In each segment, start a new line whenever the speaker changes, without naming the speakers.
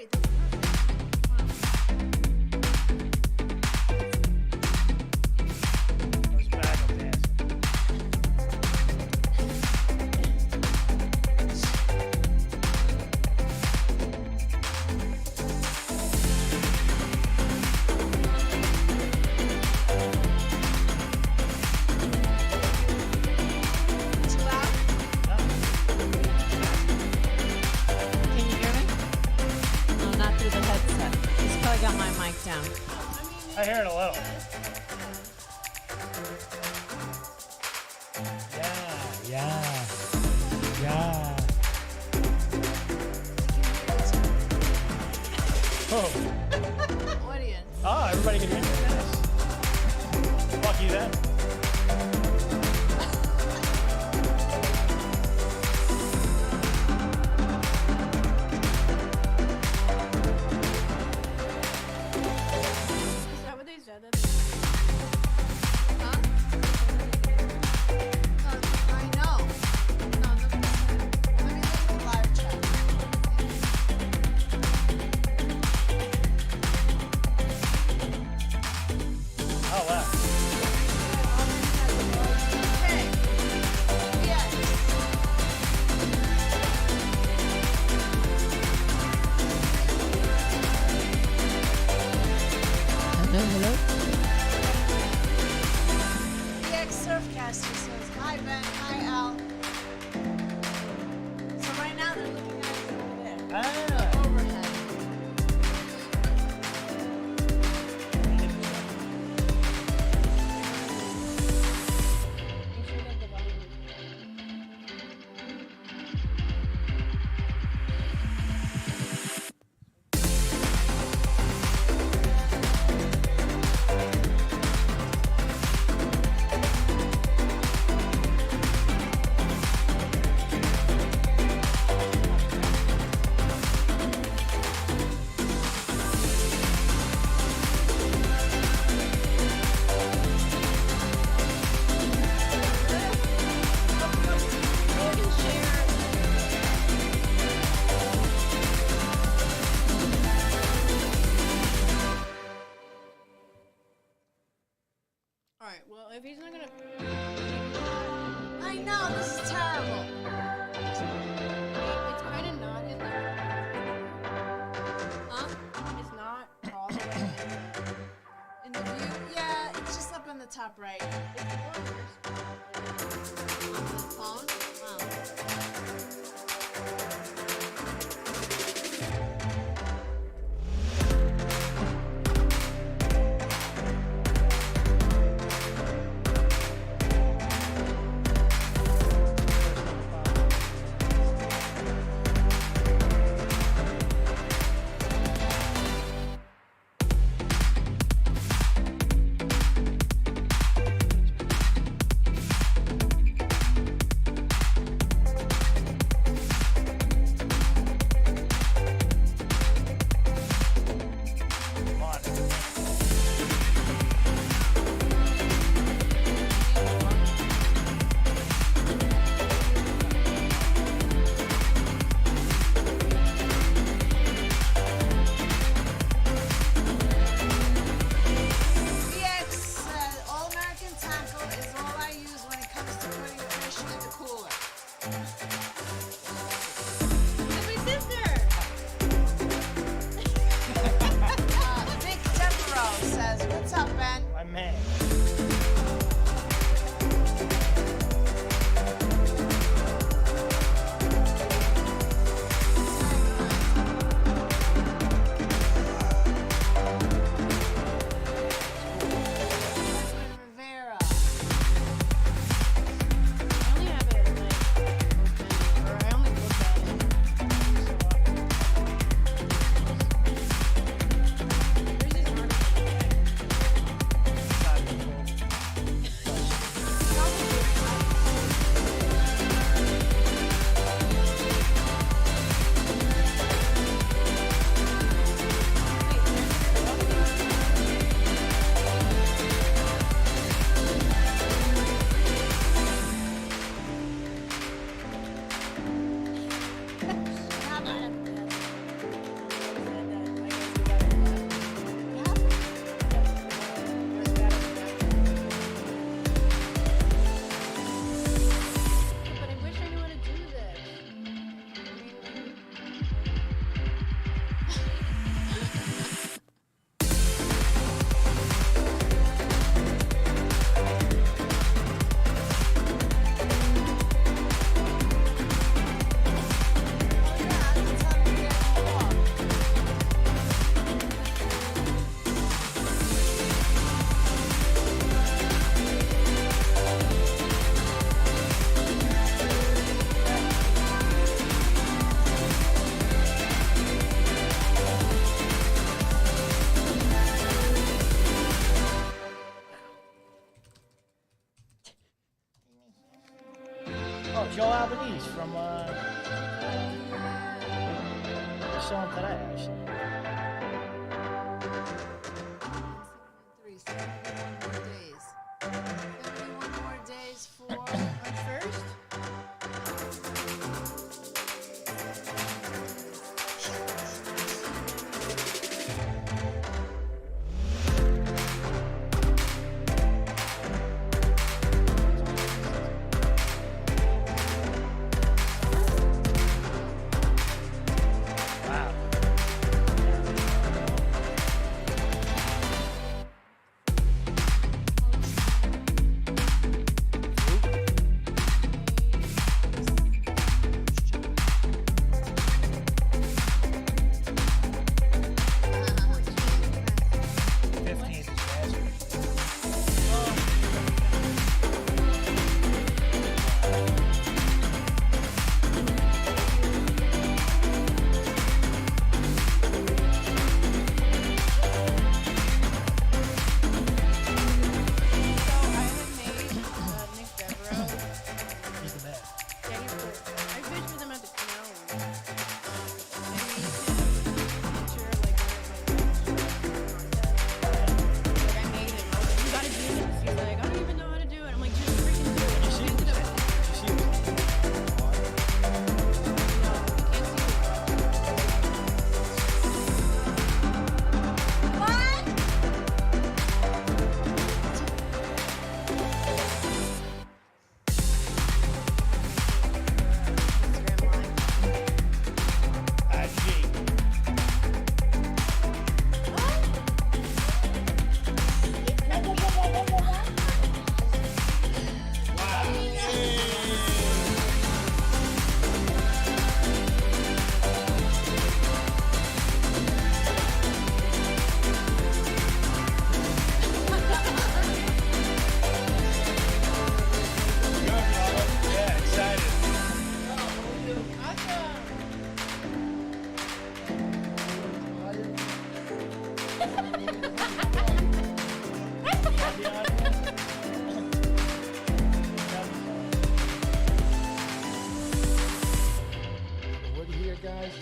great. That's perfect.
Those back up dancing.
Too loud?
Can you hear me? No, not through the headset. He's probably got my mic down.
I hear it a little. Yeah. Oh.
Audience.
Oh, everybody can hear me. Nice. Lucky then.
Is that what they said? Huh? I know. No, let me look at the live chat.
Oh, wow.
Okay. Yes.
Hello.
EX Surfcaster says, hi Ben, hi Al. So right now they're looking at it over there.
Ah.
Overhead. Alright, well, if he's not gonna. I know, this is terrible. It's kind of not, isn't it? Huh? It's not all the way in the view. Yeah, it's just up in the top right. It's on the phone. Wow.
Joe Albanese from, I saw him today, actually.
71 more days. 71 more days for our first.
Wow.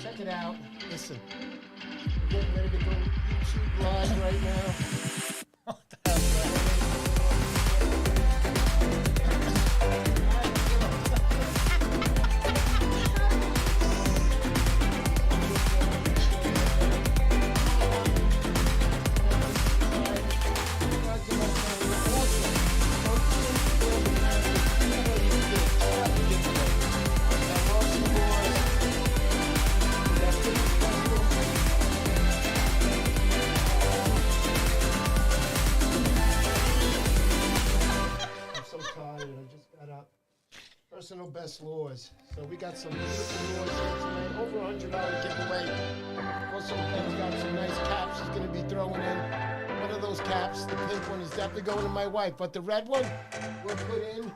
Check it out. Listen, we're getting ready to go YouTube live right now.
What the hell is that?
Personal best lures. So we got some beautiful lures here tonight. Over $100 giveaway. Also, Ben's got some nice caps he's going to be throwing in. One of those caps, the pink one, is definitely going to my wife. But the red one, we'll put in.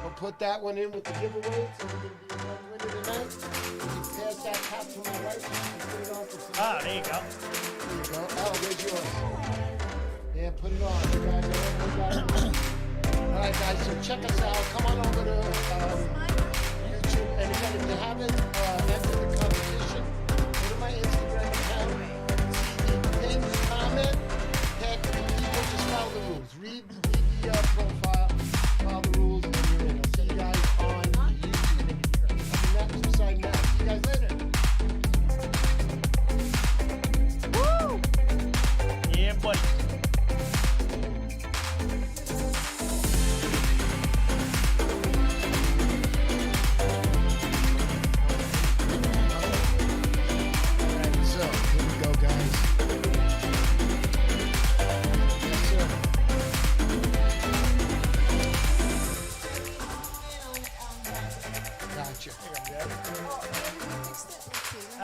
We'll put that one in with the giveaway. So we're going to be one winner tonight. We pass that cap to my wife. So she can put it on for some.
Ah, there you go.
There you go. Elle, there's yours. Yeah, put it on. You guys got it. Alright guys, so check us out. Come on over to YouTube. And again, if you haven't entered the competition, go to my Instagram account. See the pins, comment, hit, people just follow the rules. Read the profile, follow the rules, and you're in. I'll see you guys on YouTube. I mean, that's beside that. See you guys later.
Woo! Yeah, buddy.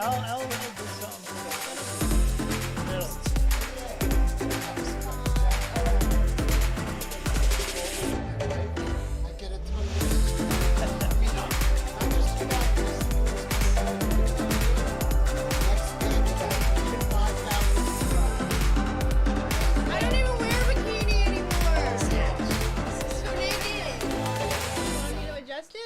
Elle will do something. Middle.
I get a ton of
I don't even wear a bikini anymore. So naked.
You want me to adjust it?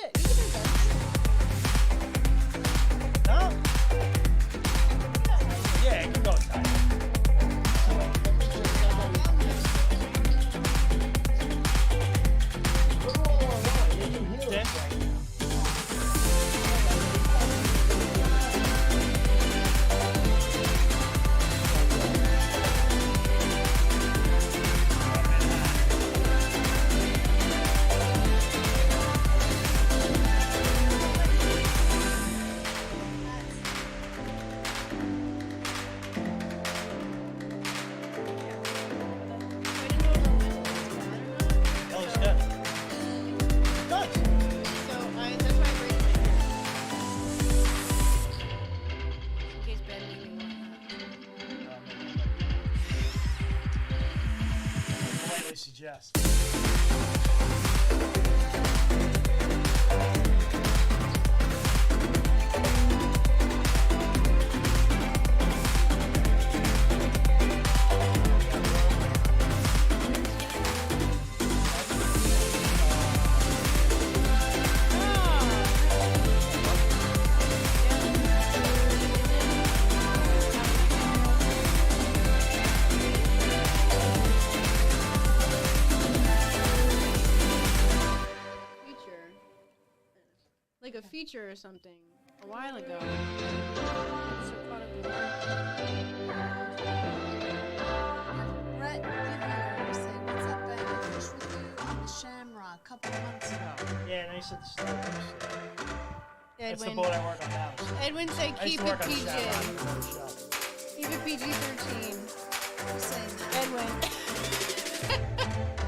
chest.
Like a feature or something a while ago.
Brett Givier said, "What's up, Ben? I fished with you on the Shamrock a couple of months ago."
Yeah, and I said the Starburst. That's the
Edwin,
boat I work on now.
Edwin said
I used
keep
to
it
work on the
PG.
shop. I don't know the shop.
Keep it PG-13.
Who's saying that?
Edwin.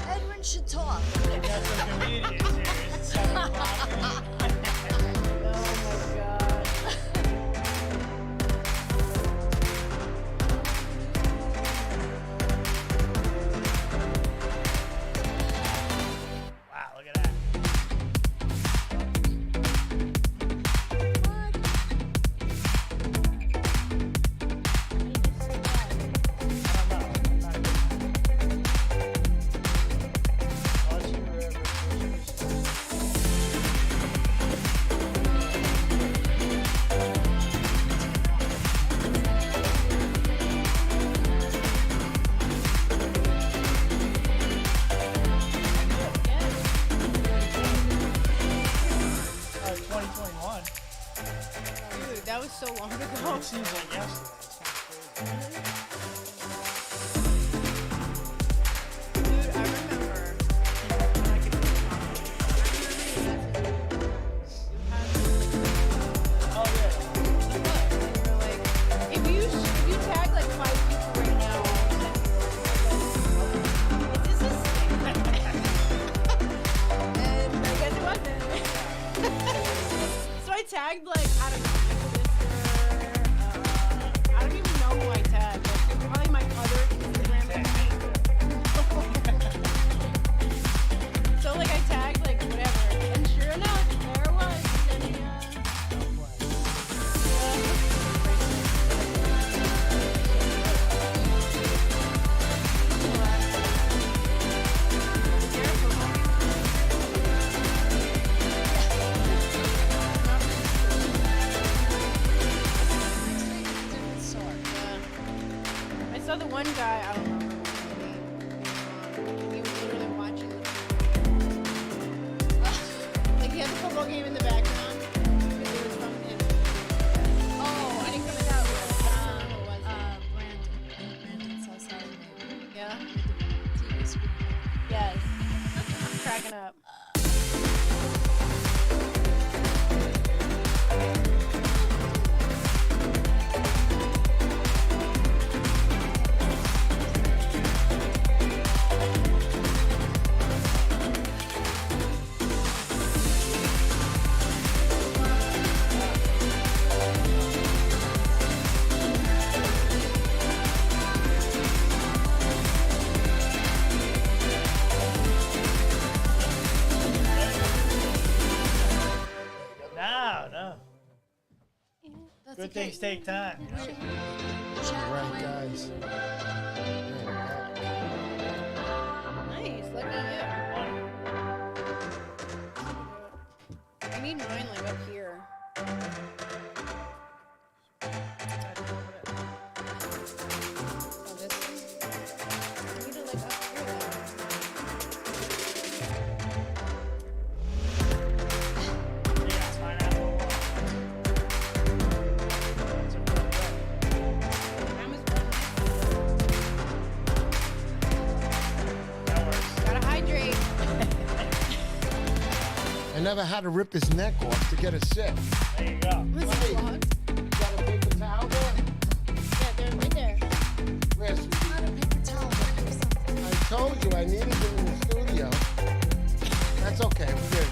Edwin should talk.
That's what comedians here. It's 7 o'clock.
Oh my god.
Wow, look at that.
Dude, that was so long ago.
It seems like yesterday. It's kind of crazy.
Dude, I remember. I could be
Oh, yeah.
if you tag like 5 people right now, is this a and I guess it wasn't. So I tagged like, I don't know, I don't even know who I tagged. Like, probably my other Instagram account. So like I tagged like whatever, and sure enough, there it was. And then
Different sort.
I saw the one guy, I don't remember his name. He was literally watching like he had the football game in the background. Because it was from him.
Oh,
He
I
didn't
think
come
that
out
was
what was
Brandon Southside, maybe.
Yeah?
TV screen.
Yes. Cracking up.
No.
That's
Good
okay.
things take time. You know?
Chat
All right,
went-
guys.
Nice. Lucky you. I need mine like up here. Oh, this one? I need it like up here though.
Yeah, it's pineapple. It's a good way.
Mine was one.
That works.
Gotta hydrate.
I never had to rip his neck off to get a sip.
There you go.
Was
Hey.
it vlog?
Got a paper towel there?
Yeah, they're right there.
Where's
Not a paper towel, but or something.
I told you I needed it in the studio. That's okay. We're good.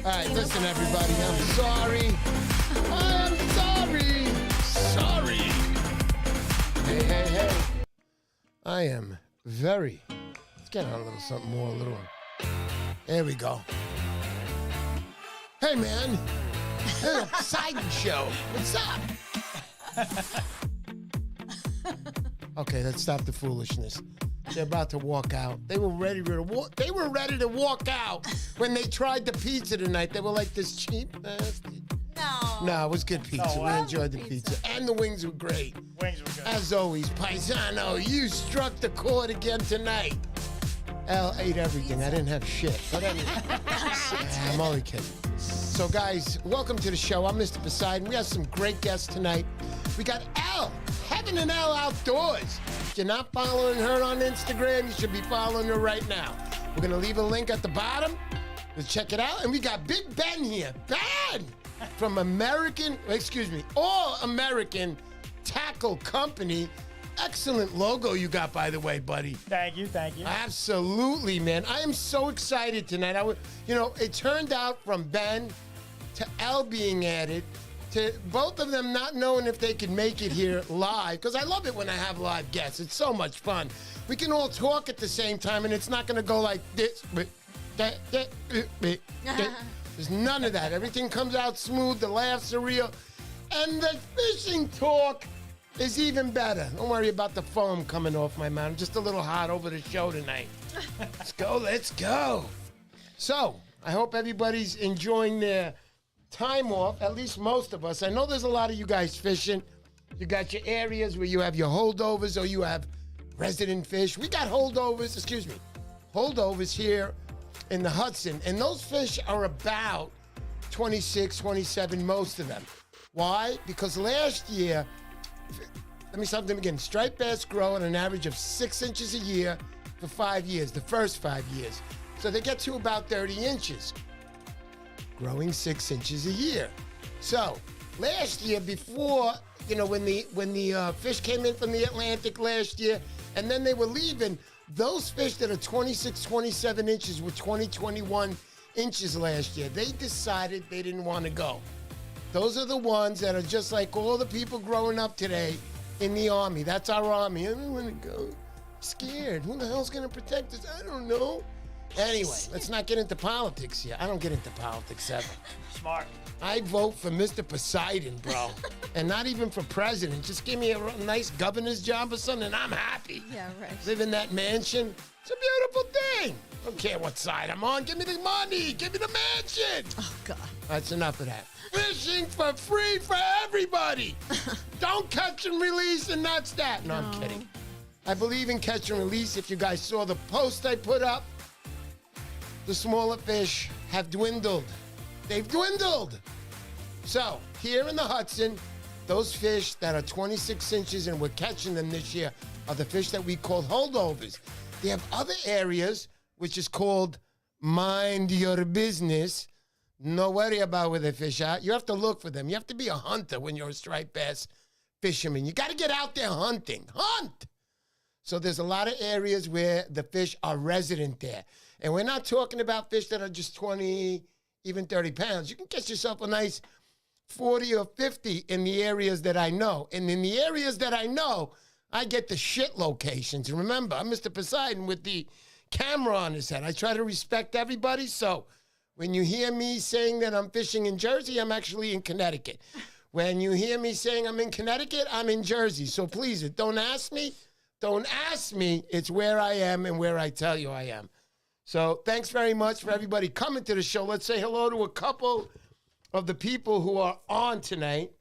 All right, listen, everybody. I'm sorry. I'm sorry. Sorry. Hey. I am very get on a little something more, a little. There we go. Hey, man. Hey, Poseidon show. What's up? Okay, let's stop the foolishness. They're about to walk out. They were ready to walk. They were ready to walk out when they tried the pizza tonight. They were like this cheap. No, it was good pizza. We enjoyed the pizza. And the wings were great.
Wings were good.
As always, Paisano, you struck the chord again tonight. Elle ate everything. I didn't have shit. But anyway, I'm only kidding. So, guys, welcome to the show. I'm Mr. Poseidon. We have some great guests tonight. We got Elle, Heaven and Elle Outdoors. If you're not following her on Instagram, you should be following her right now. We're going to leave a link at the bottom. Let's check it out. And we got Big Ben here. Ben! From All American Tackle Company. Excellent logo you got, by the way, buddy.
Thank you.
Absolutely, man. I am so excited tonight. It turned out from Ben to Elle being added, to both of them not knowing if they could make it here live, because I love it when I have live guests. It's so much fun. We can all talk at the same time, and it's not going to go like this. There's none of that. Everything comes out smooth. The laughs are real. And the fishing talk is even better. Don't worry about the foam coming off my mouth. I'm just a little hot over the show tonight. Let's go. So, I hope everybody's enjoying their time off, at least most of us. I know there's a lot of you guys fishing. You got your areas where you have your holdovers or you have resident fish. We got holdovers here in the Hudson, and those fish are about 26, 27, most of them. Why? Because last year, let me start them again. Striped bass grow at an average of 6 inches a year for 5 years, the first 5 years. So they get to about 30 inches, growing 6 inches a year. So last year, before, when the fish came in from the Atlantic last year, and then they were leaving, those fish that are 26, 27 inches were 20, 21 inches last year. They decided they didn't want to go. Those are the ones that are just like all the people growing up today in the Army. That's our Army. I don't want to go. Scared. Who the hell's going to protect us? I don't know. Anyway, let's not get into politics here. I don't get into politics ever.
Smart.
I vote for Mr. Poseidon, bro. And not even for president. Just give me a nice governor's job or something, and I'm happy.
Yeah, right.
Live in that mansion. It's a beautiful thing. Don't care what side I'm on. Give me the money. Give me the mansion.
Oh, God.
That's enough of that. Fishing for free for everybody. Don't catch and release, and that's that. No, I'm kidding. I believe in catch and release. If you guys saw the post I put up, the smaller fish have dwindled. They've dwindled. So, here in the Hudson, those fish that are 26 inches, and we're catching them this year, are the fish that we call holdovers. They have other areas, which is called mind your business. No worry about where they fish out. You have to look for them. You have to be a hunter when you're a striped bass fisherman. You got to get out there hunting. Hunt! So there's a lot of areas where the fish are resident there. And we're not talking about fish that are just 20, even 30 pounds. You can catch yourself a nice 40 or 50 in the areas that I know. And in the areas that I know, I get the shit locations. And remember, I'm Mr. Poseidon with the camera on his head. I try to respect everybody. So when you hear me saying that I'm fishing in Jersey, I'm actually in Connecticut. When you hear me saying I'm in Connecticut, I'm in Jersey. So please, don't ask me. Don't ask me. It's where I am and where I tell you I am. So thanks very much for everybody coming to the show. Let's say hello to a couple of the people who are on tonight.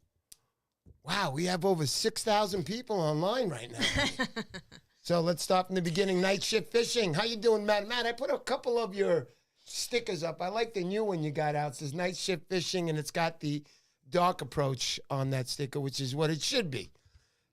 Wow, we have over 6,000 people online right now. So let's start from the beginning. Night Shift Fishing. How you doing, Matt? Matt, I put a couple of your stickers up. I like the new one you got out. It says Night Shift Fishing, and it's got the dark approach on that sticker, which is what it should be.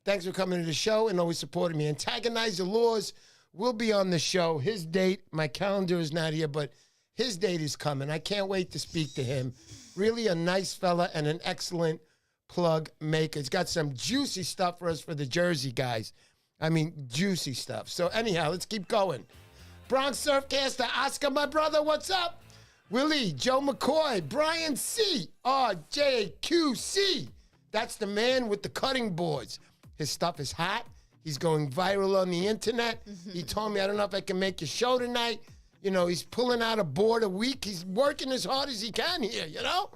Thanks for coming to the show and always supporting me. Antagonizer Laws will be on the show. His date, my calendar is not here, but his date is coming. I can't wait to speak to him. Really a nice fella and an excellent plug maker. He's got some juicy stuff for us for the Jersey guys. I mean, juicy stuff. So anyhow, let's keep going. Bronx Surfcaster, Oscar, my brother, what's up? Willie, Joe McCoy, Brian C, RJQC. That's the man with the cutting boards. His stuff is hot. He's going viral on the internet. He told me, I don't know if I can make your show tonight. You know, he's pulling out a board a week. He's working as hard as he can here, you know?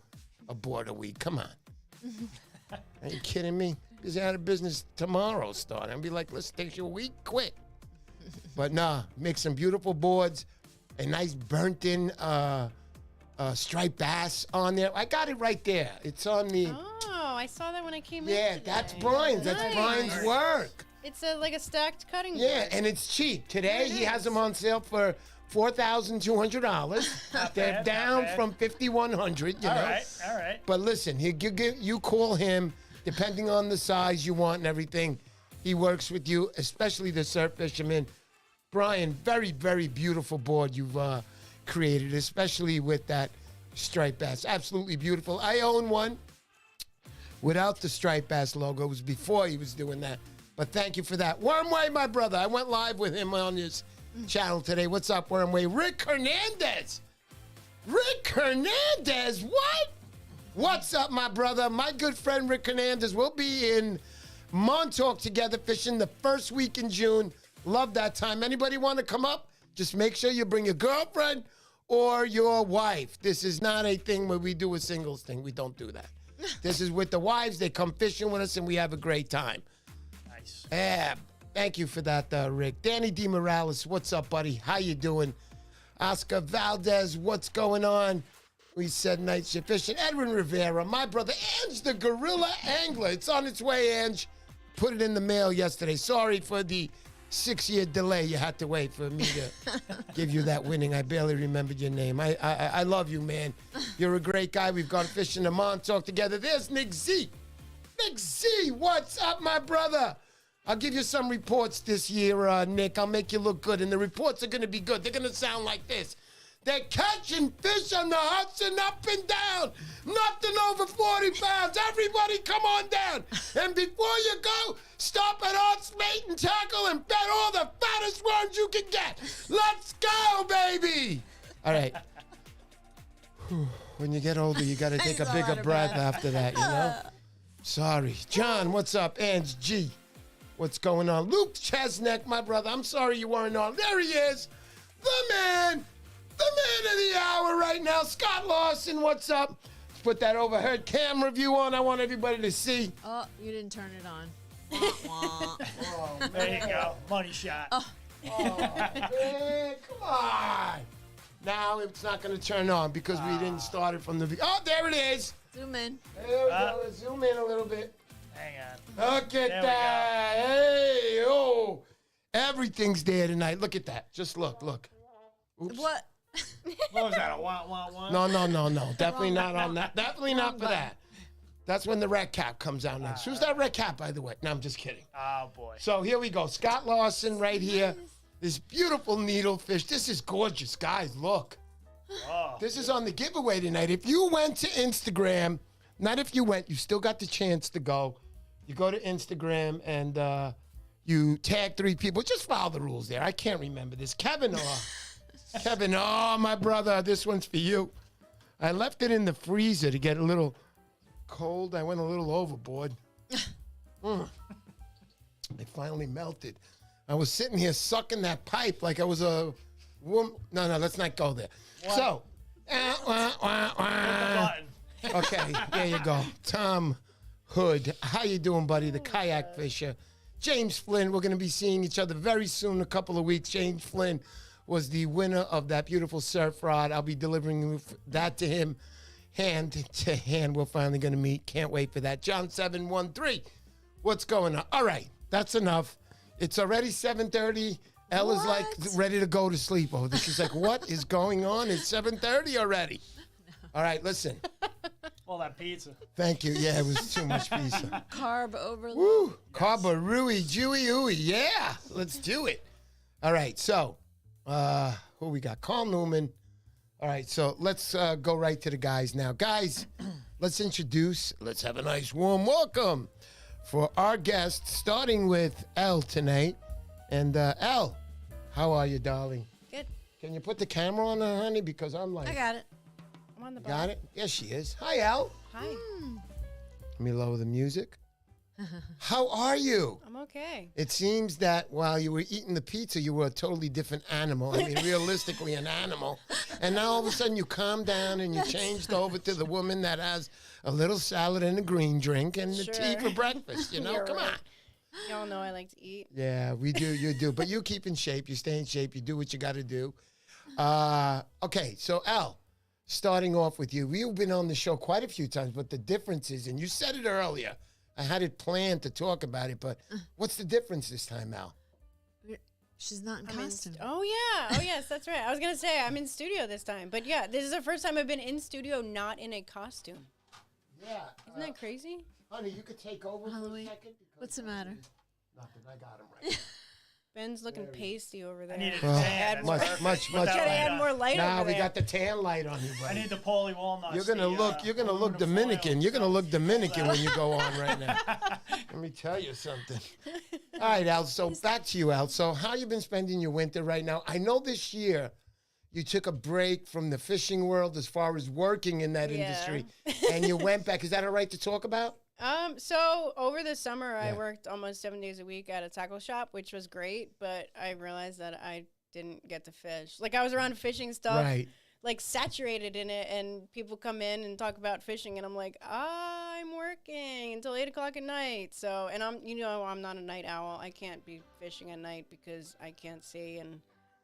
A board a week, come on. Are you kidding me? He's out of business tomorrow starting. I'd be like, let's take you a week, quit. But nah, make some beautiful boards, a nice burnt-in striped bass on there. I got it right there. It's on the...
Oh, I saw that when I came in.
Yeah, that's Brian's. That's
Nice.
Brian's work.
It's like a stacked cutting
Yeah,
board.
and it's cheap. Today,
It
he has
is.
them on sale for $4,200. They're
bad,
down
not bad.
from $5,100, you know.
All right.
But listen, you call him, depending on the size you want and everything. He works with you, especially the surf fishermen. Brian, very, very beautiful board you've created, especially with that striped bass. Absolutely beautiful. I own one without the striped bass logo. It was before he was doing that. But thank you for that. Wormway, my brother. I went live with him on his channel today. What's up, Wormway? Rick Hernandez. Rick Hernandez? What? What's up, my brother? My good friend Rick Hernandez. We'll be in Montauk together fishing the first week in June. Love that time. Anybody want to come up? Just make sure you bring your girlfriend or your wife. This is not a thing where we do a singles thing. We don't do that. This is with the wives. They come fishing with us, and we have a great time.
Nice.
Yeah, thank you for that, Rick. Danny D. Morales, what's up, buddy? How you doing? Oscar Valdez, what's going on? We said night shift fishing. Edwin Rivera, my brother, Ange the Gorilla Angler. It's on its way, Ange. Put it in the mail yesterday. Sorry for the 6-year delay you had to wait for me to give you that winning. I barely remembered your name. I love you, man. You're a great guy. We've gone fishing in Montauk together. There's Nick Z. Nick Z, what's up, my brother? I'll give you some reports this year, Nick. I'll make you look good, and the reports are going to be good. They're going to sound like this. They're catching fish on the Hudson up and down. Nothing over 40 pounds. Everybody come on down. And before you go, stop at Arts Bait and Tackle and bet all the fattest worms you can get. Let's go, baby. All right. Whew. When you get older, you got to take a bigger breath after that, you know? Sorry. John, what's up? Ange G. What's going on? Luke Chesneck, my brother. I'm sorry you weren't on. There he is. The man of the hour right now. Scott Lawson, what's up? Let's put that overhead camera view on. I want everybody to see.
Oh, you didn't turn it on.
Oh,
There you go. Money shot.
Oh, man, come on. Now it's not going to turn on because we didn't start it from the... Oh, there it is.
Zoom in.
There we go. Let's zoom in a little bit.
Hang on.
Look at
There we
that. Hey, oh. Everything's there tonight. Look at that. Just look. Oops.
What?
What was that? A wah.
No. Definitely not on that. Definitely not for that. That's when the red cap comes out next. Who's that red cap, by the way? No, I'm just kidding.
Oh, boy.
So here we go. Scott Lawson right here. This beautiful needlefish. This is gorgeous, guys. Look.
Oh.
This is on the giveaway tonight. If you went to Instagram, not if you went, you still got the chance to go. You go to Instagram and you tag 3 people. Just follow the rules there. I can't remember this. Kevin, my brother, this one's for you. I left it in the freezer to get a little cold. I went a little overboard. It finally melted. I was sitting here sucking that pipe like I was a woman. No, let's not go there.
What?
So,
Button.
okay, there you go. Tom Hood, how you doing, buddy? The kayak fisher. James Flynn, we're going to be seeing each other very soon, a couple of weeks. James Flynn was the winner of that beautiful surf rod. I'll be delivering that to him hand to hand. We're finally going to meet. Can't wait for that. John 713, what's going on? All right, that's enough. It's already 7:30. Elle is like ready to go to sleep over this. She's like, what is going on? It's 7:30 already. All right, listen.
All that pizza.
Thank you. Yeah, it was too much pizza.
Carb overload.
Woo! Carbarooey, Jewy ooey. Yeah, let's do it. All right, so who we got? Carl Newman. All right, so let's go right to the guys now. Guys, let's have a nice warm welcome for our guest, starting with Elle tonight. And Elle, how are you, darling?
Good.
Can you put the camera on her, honey? Because I'm like...
I got it. I'm on the
Got it? Yes, she is. Hi, Elle.
Hi.
Let me lower the music. How are you?
I'm okay.
It seems that while you were eating the pizza, you were a totally different animal. I mean, realistically, an animal. And now all of a sudden you calmed down and you changed over to the woman that has a little salad and a green drink and the tea for breakfast. You know,
You're
come
right.
on.
Y'all know I like to eat.
Yeah, we do. You do. But you keep in shape. You stay in shape. You do what you got to do. Okay, so Elle, starting off with you. We've been on the show quite a few times, but the difference is, and you said it earlier, I had it planned to talk about it, but what's the difference this time, Elle?
She's not in
I'm in
costume.
oh, yeah. Oh, yes, that's right. I was going to say I'm in studio this time. But, yeah, this is the first time I've been in studio not in a costume.
Yeah.
Isn't that crazy?
Honey, you could take over
Halloween.
for a second.
What's the matter?
Nothing. I got him right.
Ben's looking pasty over there.
I needed
Well,
a tan.
add
That's
more-
perfect.
much
Put that
Gotta
light
add
on.
more light
Nah,
over
we
there.
got the tan light on you,
I
buddy.
need the poly walnuts.
You're gonna look. You're gonna look Dominican. You're gonna look Dominican when you go on right now. Let me tell you something. All right, Al. So back to you, Al. So how you been spending your winter right now? I know this year you took a break from the fishing world as far as working in that industry, and you went back. Is that all right to talk about?
So over the summer, I
Yeah.
worked almost 7 days a week at a tackle shop, which was great, but I realized that I didn't get to fish. Like, I was around fishing stuff,
Right.
like, saturated in it, and people come in and talk about fishing, and I'm like, I'm working until 8 o'clock at night. So, and I'm not a night owl. I can't be fishing at night because I can't see, and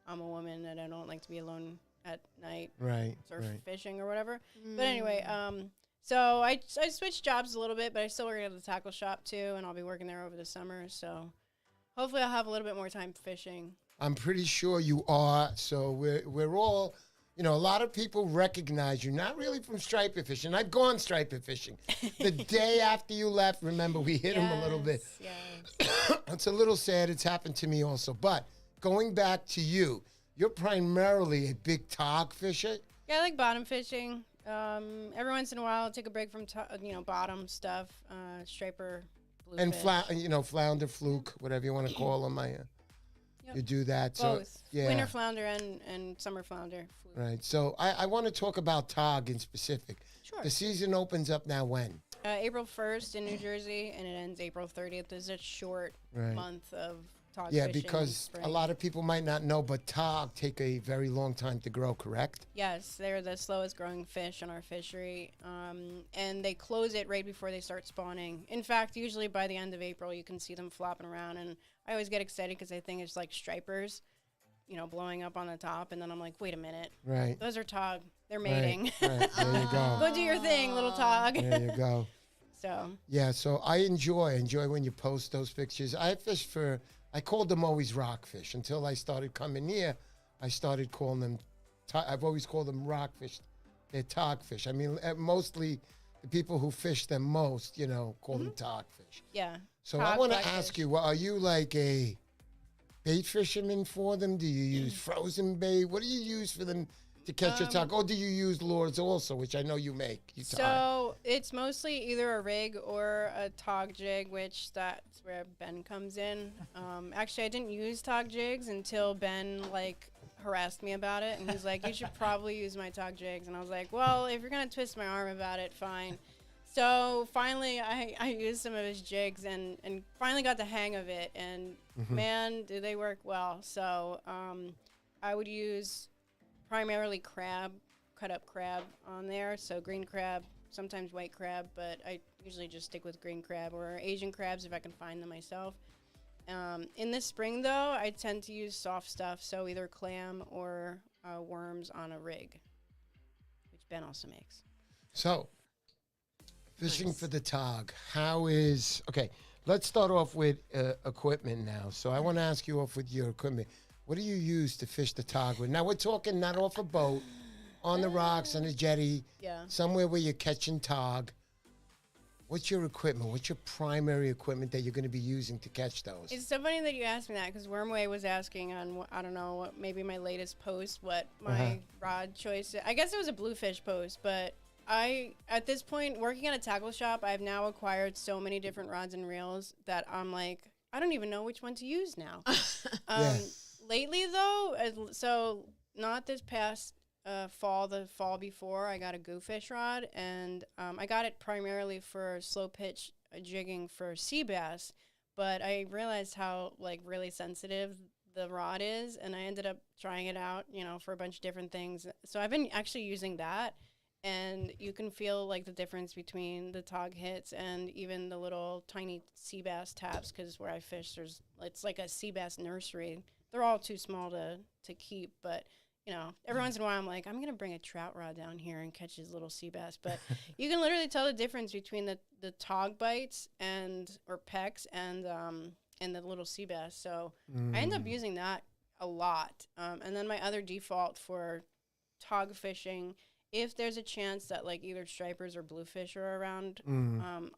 I'm a woman, and I don't like to be alone at night
Right.
or
Right.
fishing or whatever. But anyway, so I switched jobs a little bit, but I still work at the tackle shop too, and I'll be working there over the summer. So hopefully I'll have a little bit more time fishing.
I'm pretty sure you are. So we're all, you know, a lot of people recognize you, not really from striper fishing. I've gone striper fishing. The day after you left, remember, we hit him a little bit.
Yes.
It's a little sad. It's happened to me also. But going back to you, you're primarily a big tog fisher.
Yeah, I like bottom fishing. Every once in a while, I'll take a break from bottom stuff, striper, bluefish.
And flounder, fluke, whatever you want to call them. You do that. So
Both.
yeah.
Winter flounder and summer flounder.
Right. So I want to talk about tog in specific.
Sure.
The season opens up now when?
April 1st in New Jersey, and it ends April 30th. There's a short
Right.
month of tog
Yeah,
fishing in
because
spring.
a lot of people might not know, but tog take a very long time to grow, correct?
Yes, they're the slowest growing fish in our fishery, and they close it right before they start spawning. In fact, usually by the end of April, you can see them flopping around, and I always get excited because I think it's like stripers, blowing up on the top, and then I'm like, wait a minute,
Right.
those are tog. They're mating.
Right. There you go.
Go do your thing, little tog.
There you go.
So,
Yeah, so I enjoy when you post those pictures. I called them always rockfish until I started coming here. I started calling them, I've always called them rockfish. They're togfish. I mean, mostly the people who fish them most, call them togfish.
yeah.
So I
Tog,
want to
blackfish.
ask you, are you like a bait fisherman for them? Do you use frozen bait? What do you use for them to catch your tog? Or do you use lures also, which I know you make? You tog.
So it's mostly either a rig or a tog jig, which that's where Ben comes in. Actually, I didn't use tog jigs until Ben harassed me about it, and he's like, "You should probably use my tog jigs." And I was like, "Well, if you're gonna twist my arm about it, fine." So finally, I used some of his jigs and finally got the hang of it, and man, do they work well. So I would use primarily cut up crab on there. So green crab, sometimes white crab, but I usually just stick with green crab or Asian crabs if I can find them myself. In the spring, though, I tend to use soft stuff, so either clam or worms on a rig, which Ben also makes.
So, fishing for the tog. Okay, let's start off with equipment now. So I want to ask you off with your equipment. What do you use to fish the tog with? Now we're talking not off a boat, on the rocks, on a jetty, somewhere where you're catching tog. What's your equipment? What's your primary equipment that you're going to be using to catch those?
It's so funny that you asked me that because Wormway was asking on, I don't know, maybe my latest post, what my rod choice is. I guess it was a bluefish post, but at this point, working at a tackle shop, I've now acquired so many different rods and reels that I'm like, I don't even know which one to use now. Lately, though, so not this past fall, the fall before, I got a goofish rod, and I got it primarily for slow pitch jigging for sea bass, but I realized how like really sensitive the rod is, and I ended up trying it out, for a bunch of different things. So I've been actually using that, and you can feel like the difference between the tog hits and even the little tiny sea bass taps, because where I fish, it's like a sea bass nursery. They're all too small to keep, but every once in a while I'm like, I'm going to bring a trout rod down here and catch these little sea bass. But you can literally tell the difference between the tog bites or pecks and the little sea bass. So I end up using that a lot. And then my other default for tog fishing, if there's a chance that like either stripers or bluefish are around,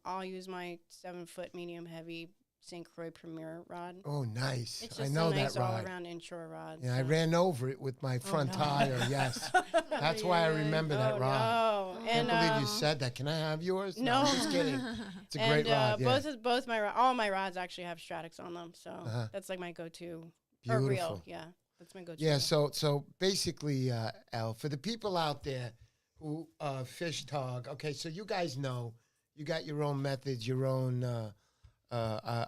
I'll use my 7-foot medium heavy St. Croix Premier rod.
Oh, nice.
It's
I
just
know
a nice
that rod.
all-around inshore rod.
Yeah,
so.
I ran over it with my front tire. Yes, that's why I remember that rod.
No.
I can't believe you said that. Can I have yours?
No.
I'm just kidding. It's a great rod. Yeah.
All my rods actually have Stratix on them, so that's like my go-to. Or
Beautiful.
reel, yeah, that's my go-to.
Yeah. So basically, Elle, for the people out there who fish tog, okay, so you guys know you got your own methods, your own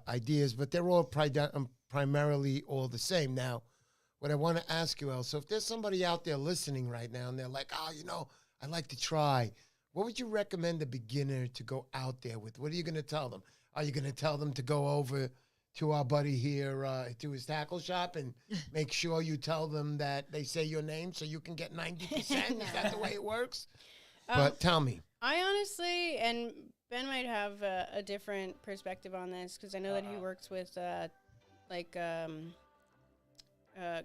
ideas, but they're all primarily all the same. Now, what I want to ask you, Elle, so if there's somebody out there listening right now and they're like, I'd like to try, what would you recommend a beginner to go out there with? What are you going to tell them? Are you going to tell them to go over to our buddy here to his tackle shop and make sure you tell them that they say your name so you can get 90%? Is that the way it works? But tell me.
I honestly, and Ben might have a different perspective on this, because I know that he works with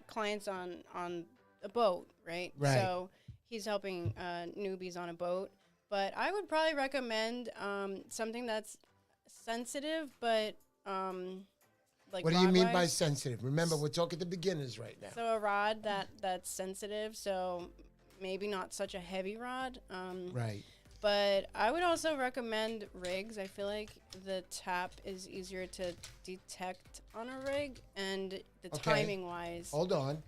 clients on a boat, right?
Right.
So he's helping newbies on a boat. But I would probably recommend something that's sensitive, but like.
What do you mean by
rod-wise.
sensitive? Remember, we're talking to beginners right now.
So a rod that's sensitive, so maybe not such a heavy rod.
Right.
But I would also recommend rigs. I feel like the tap is easier to detect on a rig, and the timing wise.
Hold on.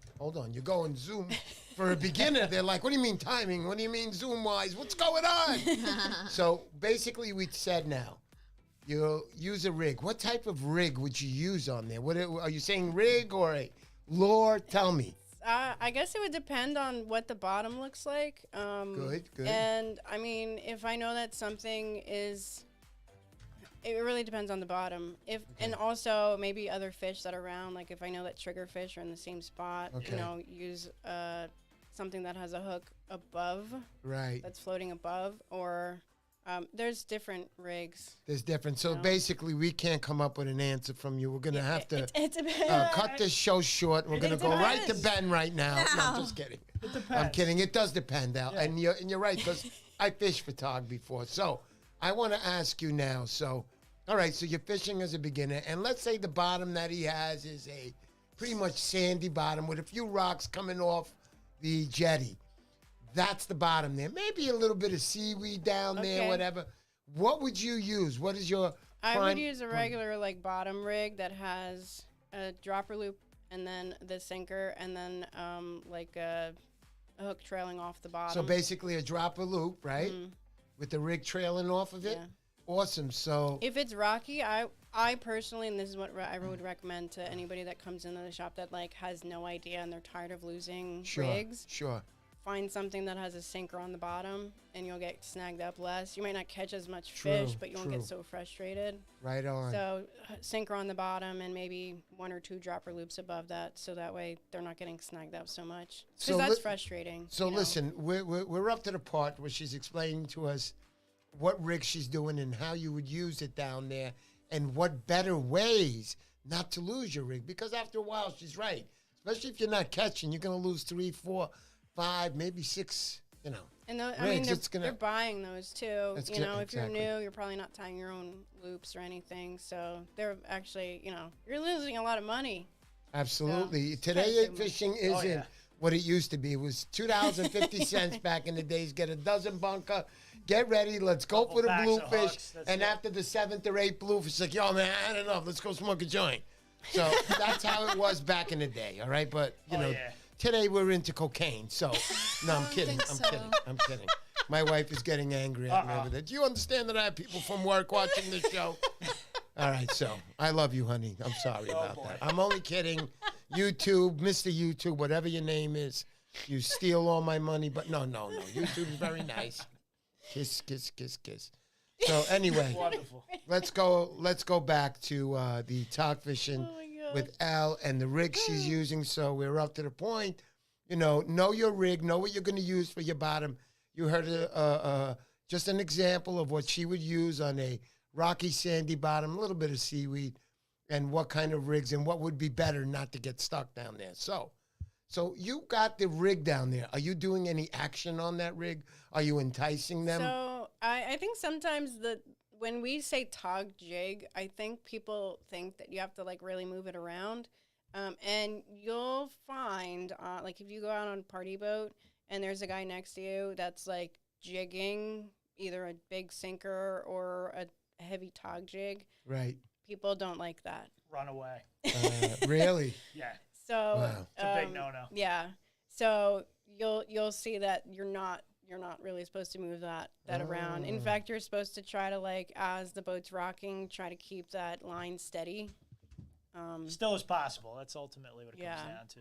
You're going zoom. For a beginner, they're like, what do you mean timing? What do you mean zoom wise? What's going on? So basically, we said now, you'll use a rig. What type of rig would you use on there? What are you saying, rig or a lure? Tell me.
I guess it would depend on what the bottom looks like.
Good.
And I mean, if I know that something is, it really depends on the bottom. And also maybe other fish that are around. Like if I know that triggerfish are in the same spot, use something that has a hook above.
Right.
That's floating above, or there's different rigs.
There's different. So basically, we can't come up with an answer from you. We're going to have to cut this show short. We're going to go right to Ben right now. No, I'm just kidding. I'm kidding. It does depend, Al. And you're right, because I fished for tog before. So I want to ask you now. So, all right, so you're fishing as a beginner. And let's say the bottom that he has is a pretty much sandy bottom with a few rocks coming off the jetty. That's the bottom there. Maybe a little bit of seaweed down there, whatever. What would you use? What is your
I would use a regular bottom rig that has a dropper loop and then the sinker and then a hook trailing off the bottom.
So basically a dropper loop, right? With the rig trailing off of it?
Yeah.
Awesome. So
if it's rocky, I personally, and this is what I would recommend to anybody that comes into the shop that has no idea and they're tired of losing rigs.
Sure.
Find something that has a sinker on the bottom, and you'll get snagged up less. You might not catch as much fish, but you won't get so frustrated.
Right on.
So sinker on the bottom and maybe 1 or 2 dropper loops above that, so that way they're not getting snagged up so much. Because that's frustrating.
So listen, we're up to the part where she's explaining to us what rig she's doing and how you would use it down there, and what better ways not to lose your rig. Because after a while, she's right. Especially if you're not catching, you're going to lose 3, 4, 5, maybe 6,
And
rigs.
They're buying those too.
If
you're new, you're probably not tying your own loops or anything. So they're actually, you're losing a lot of money.
Absolutely.
So,
Today, fishing isn't what it used to be. It was $2.50 back in the days. Get a dozen bunker. Get ready. Let's go for the bluefish. And after the 7th or 8th bluefish, it's like, yo, man, I had enough. Let's go smoke a joint. So that's how it was back in the day. All right. But, today we're into cocaine. So, no, I'm kidding. I'm kidding. My wife is getting angry at me over that. Do you understand that I have people from work watching the show? All right, so I love you, honey. I'm sorry about that. I'm only kidding. YouTube, Mr. YouTube, whatever your name is, you steal all my money, but no. YouTube is very nice. Kiss, kiss, kiss, kiss. So anyway,
Wonderful.
let's go back to the talk fishing with Elle and the rig she's using. So we're up to the point, know your rig, know what you're going to use for your bottom. You heard just an example of what she would use on a rocky, sandy bottom, a little bit of seaweed, and what kind of rigs and what would be better not to get stuck down there. So you got the rig down there. Are you doing any action on that rig? Are you enticing them?
So I think sometimes when we say tog jig, I think people think that you have to like really move it around. And you'll find, like if you go out on a party boat and there's a guy next to you that's like jigging either a big sinker or a heavy tog jig.
Right.
People don't like that.
Run away.
Really?
Yeah.
So
Wow.
It's a big no-no.
Yeah. So you'll see that you're not really supposed to move that around. In fact, you're supposed to try to, like, as the boat's rocking, try to keep that line steady.
Still as possible. That's ultimately what it comes
Yeah.
down to,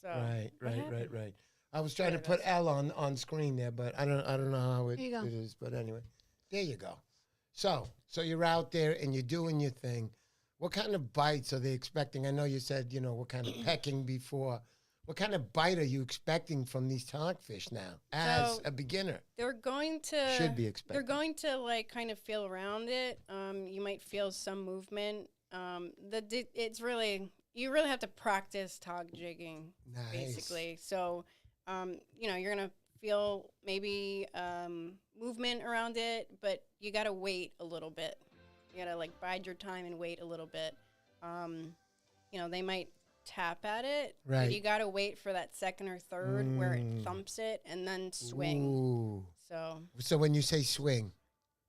So
Right. I was trying to put Elle on screen there, but I don't know how it is. But anyway, there you go. So you're out there and you're doing your thing. What kind of bites are they expecting? I know you said, what kind of pecking before. What kind of bite are you expecting from these togfish now as a beginner?
They're going to
Should be expecting.
They're going to like kind of feel around it. You might feel some movement. It's really you really have to practice tog jigging, basically. So, you're gonna feel maybe movement around it, but you gotta wait a little bit. You gotta like bide your time and wait a little bit. They might tap at it,
right?
But you gotta wait for that second or third where it thumps it and then swing.
Ooh.
So
when you say swing,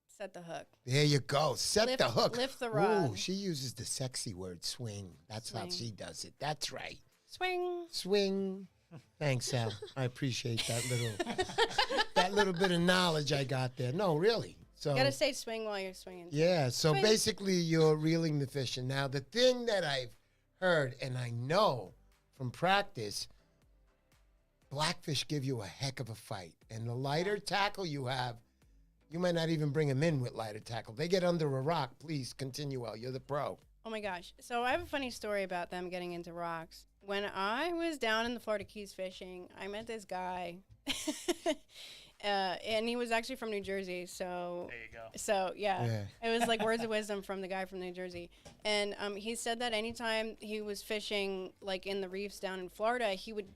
set the hook.
there you go. Set the hook.
Lift the rod.
Ooh, she uses the sexy word swing. That's how she does it. That's right.
Swing.
Thanks, Al. I appreciate that little bit of knowledge I got there. No, really. So
You gotta say swing while you're swinging.
yeah. So
Swing.
basically, you're reeling the fish, and now the thing that I've heard and I know from practice, blackfish give you a heck of a fight, and the lighter tackle you have, you might not even bring them in with lighter tackle. They get under a rock. Please continue, El. You're the pro.
Oh my gosh. So I have a funny story about them getting into rocks. When I was down in the Florida Keys fishing, I met this guy. And he was actually from New Jersey. So
there you go.
So yeah. It was like words of wisdom from the guy from New Jersey. And he said that anytime he was fishing like in the reefs down in Florida, he would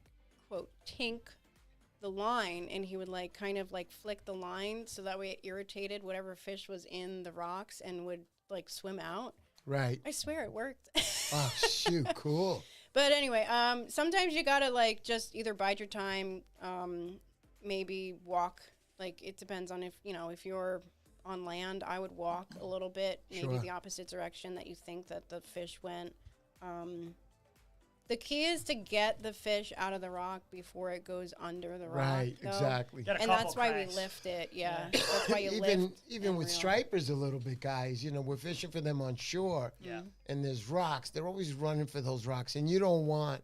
quote tink the line, and he would like kind of like flick the line so that way it irritated whatever fish was in the rocks and would like swim out.
Right.
I swear it worked.
Oh, shoot. Cool.
But anyway, sometimes you gotta like just either bide your time, maybe walk. Like it depends on if you're on land, I would walk a little bit, maybe the opposite direction that you think that the fish went. The key is to get the fish out of the rock before it goes under the rock.
Right,
though.
exactly.
And that's why we lift it. Yeah, that's why you lift.
Even with
reel.
stripers a little bit, guys. We're fishing for them on shore.
Yeah.
And there's rocks. They're always running for those rocks, and you don't want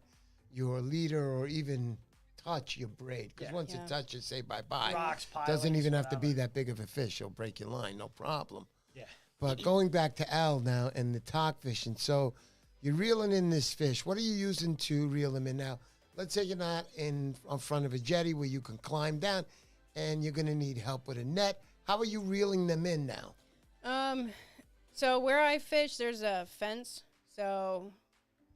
your leader or even touch your braid, because once it touches, say bye-bye.
Rocks,
doesn't even have to be
whatever.
that big of a fish. He'll break your line, no problem.
Yeah.
But going back to Elle now and the talk fishing, so you're reeling in this fish. What are you using to reel him in now? Let's say you're not in front of a jetty where you can climb down, and you're going to need help with a net. How are you reeling them in now?
So where I fish, there's a fence. So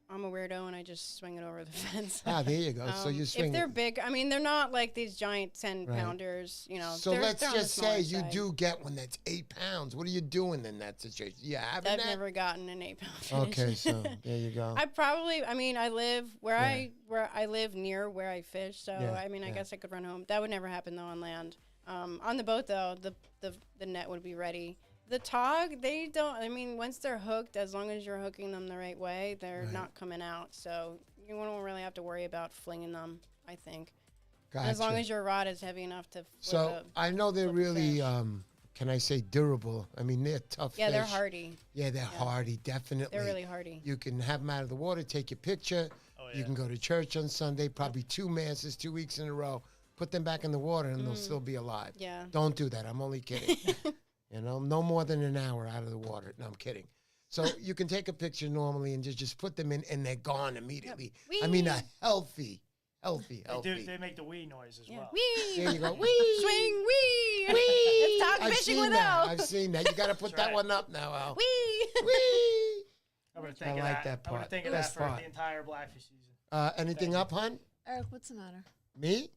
I'm a weirdo and I just swing it over the fence.
Ah, there you go. So you swing.
If they're big, I mean, they're not like these giant 10-pounders,
So let's
they're on the
just say
smaller
you
side.
do get one that's 8 pounds. What are you doing in that situation? Yeah,
I've never gotten an 8-pound fish.
Okay, so there you go.
I live where I live near where I fish. So
Yeah,
I guess I could run home. That would never happen though on land. On the boat though, the net would be ready. The tog, they don't. I mean, once they're hooked, as long as you're hooking them the right way, they're not coming out. So you don't really have to worry about flinging them, I think. As long
Gotcha.
as your rod is heavy enough to flip
So I know they're
flip a
really,
fish.
can I say durable? I mean, they're tough
Yeah,
fish.
they're hardy.
Yeah, they're hardy, definitely.
They're really hardy.
You can have them out of the water, take your picture.
Oh,
You
yeah.
can go to church on Sunday, probably 2 masses, 2 weeks in a row. Put them back in the water, and they'll still be alive.
Yeah.
Don't do that. I'm only kidding. No more than an hour out of the water. No, I'm kidding. So you can take a picture normally and just put them in, and they're gone immediately. I mean, a healthy.
They make the wee noise as well.
Wee!
There you go. Wee!
Swing, wee!
Wee!
It's talk
I've
fishing
seen
with
that.
Elle.
I've seen that. You got to put
That's
that
right.
one up now, Al.
Wee!
Wee!
I'm gonna
I
think of
like
that.
that
I'm gonna
part.
think of
Best
that for
part.
the entire blackfish season.
Anything up, hon?
Eric, what's the matter?
Me?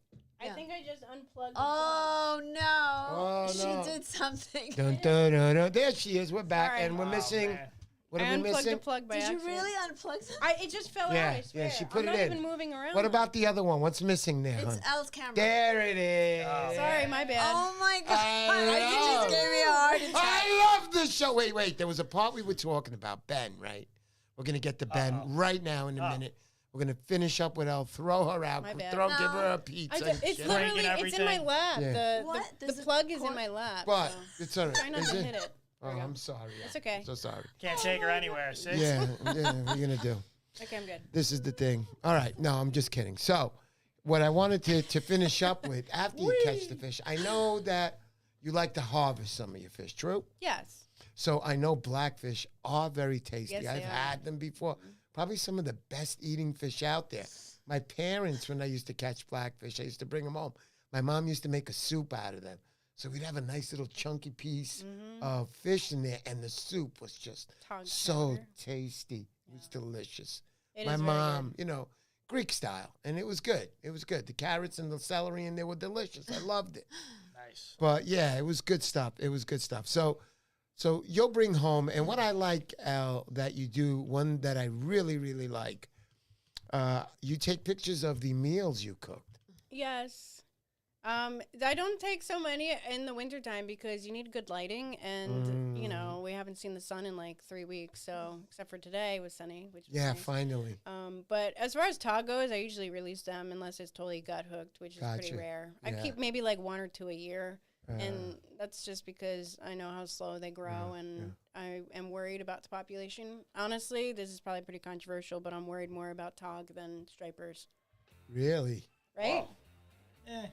I think I just unplugged
Oh no!
Oh, no.
She did something.
Dun, dun, dun, dun. There she is. We're back,
Sorry.
and we're
Oh,
missing.
man.
What
I
are we
unplugged
missing?
the plug by
Did you
accident.
really unplug something?
It just fell
Yeah,
out, I swear.
yeah, she put
I'm
it
not
in.
even moving around.
What about the other one? What's missing there,
It's
hon?
Elle's camera.
There it is.
Oh,
Sorry, my bad.
Oh my god!
I
You just gave me a heart attack.
I love this show. Wait. There was a part we were talking about, Ben, right? We're going to get to Ben right now in a minute. We're going to finish up with Elle, throw her out,
My bad.
give her a
I
pizza.
d-
and
it's
shit.
literally,
Breaking
it's in my
everything.
lap.
Yeah.
What?
The
Does it
plug is
cord-
in my lap.
But
so
it's all right.
try not
Is
to
it?
hit it.
Oh,
There we go.
I'm sorry.
It's okay.
So sorry.
Can't take her anywhere. See?
Yeah, what are you going to do?
Okay, I'm good.
This is the thing. All right. No, I'm just kidding. So, what I wanted to finish up with, after you catch the fish, I know that you like to harvest some of your fish, true?
Yes.
So, I know blackfish are very tasty.
Yes,
I've
they are.
had them before. Probably some of the best eating fish out there. My parents, when I used to catch blackfish, I used to bring them home. My mom used to make a soup out of them. So, we'd have a nice little chunky piece of fish in there, and the soup was just
Tog
so
powder.
tasty. It was delicious.
It
My
is very
mom, Greek style, and it was good. It was good. The carrots and the celery in there were delicious. I loved it.
Nice.
But yeah, it was good stuff. It was good stuff. So you'll bring home, and what I like, Al, that you do, one that I really, really like, you take pictures of the meals you cooked.
Yes. I don't take so many in the wintertime because you need good lighting, and we haven't seen the sun in like 3 weeks. So except for today, it was sunny, which was
Yeah,
nice.
finally.
But as far as tog goes, I usually release them unless it's totally gut hooked, which is
Gotcha.
pretty rare. I
Yeah.
keep maybe like 1 or 2 a year, and that's just because I know how slow they grow, and I am worried about the population. Honestly, this is probably pretty controversial, but I'm worried more about tog than stripers.
Really?
Right?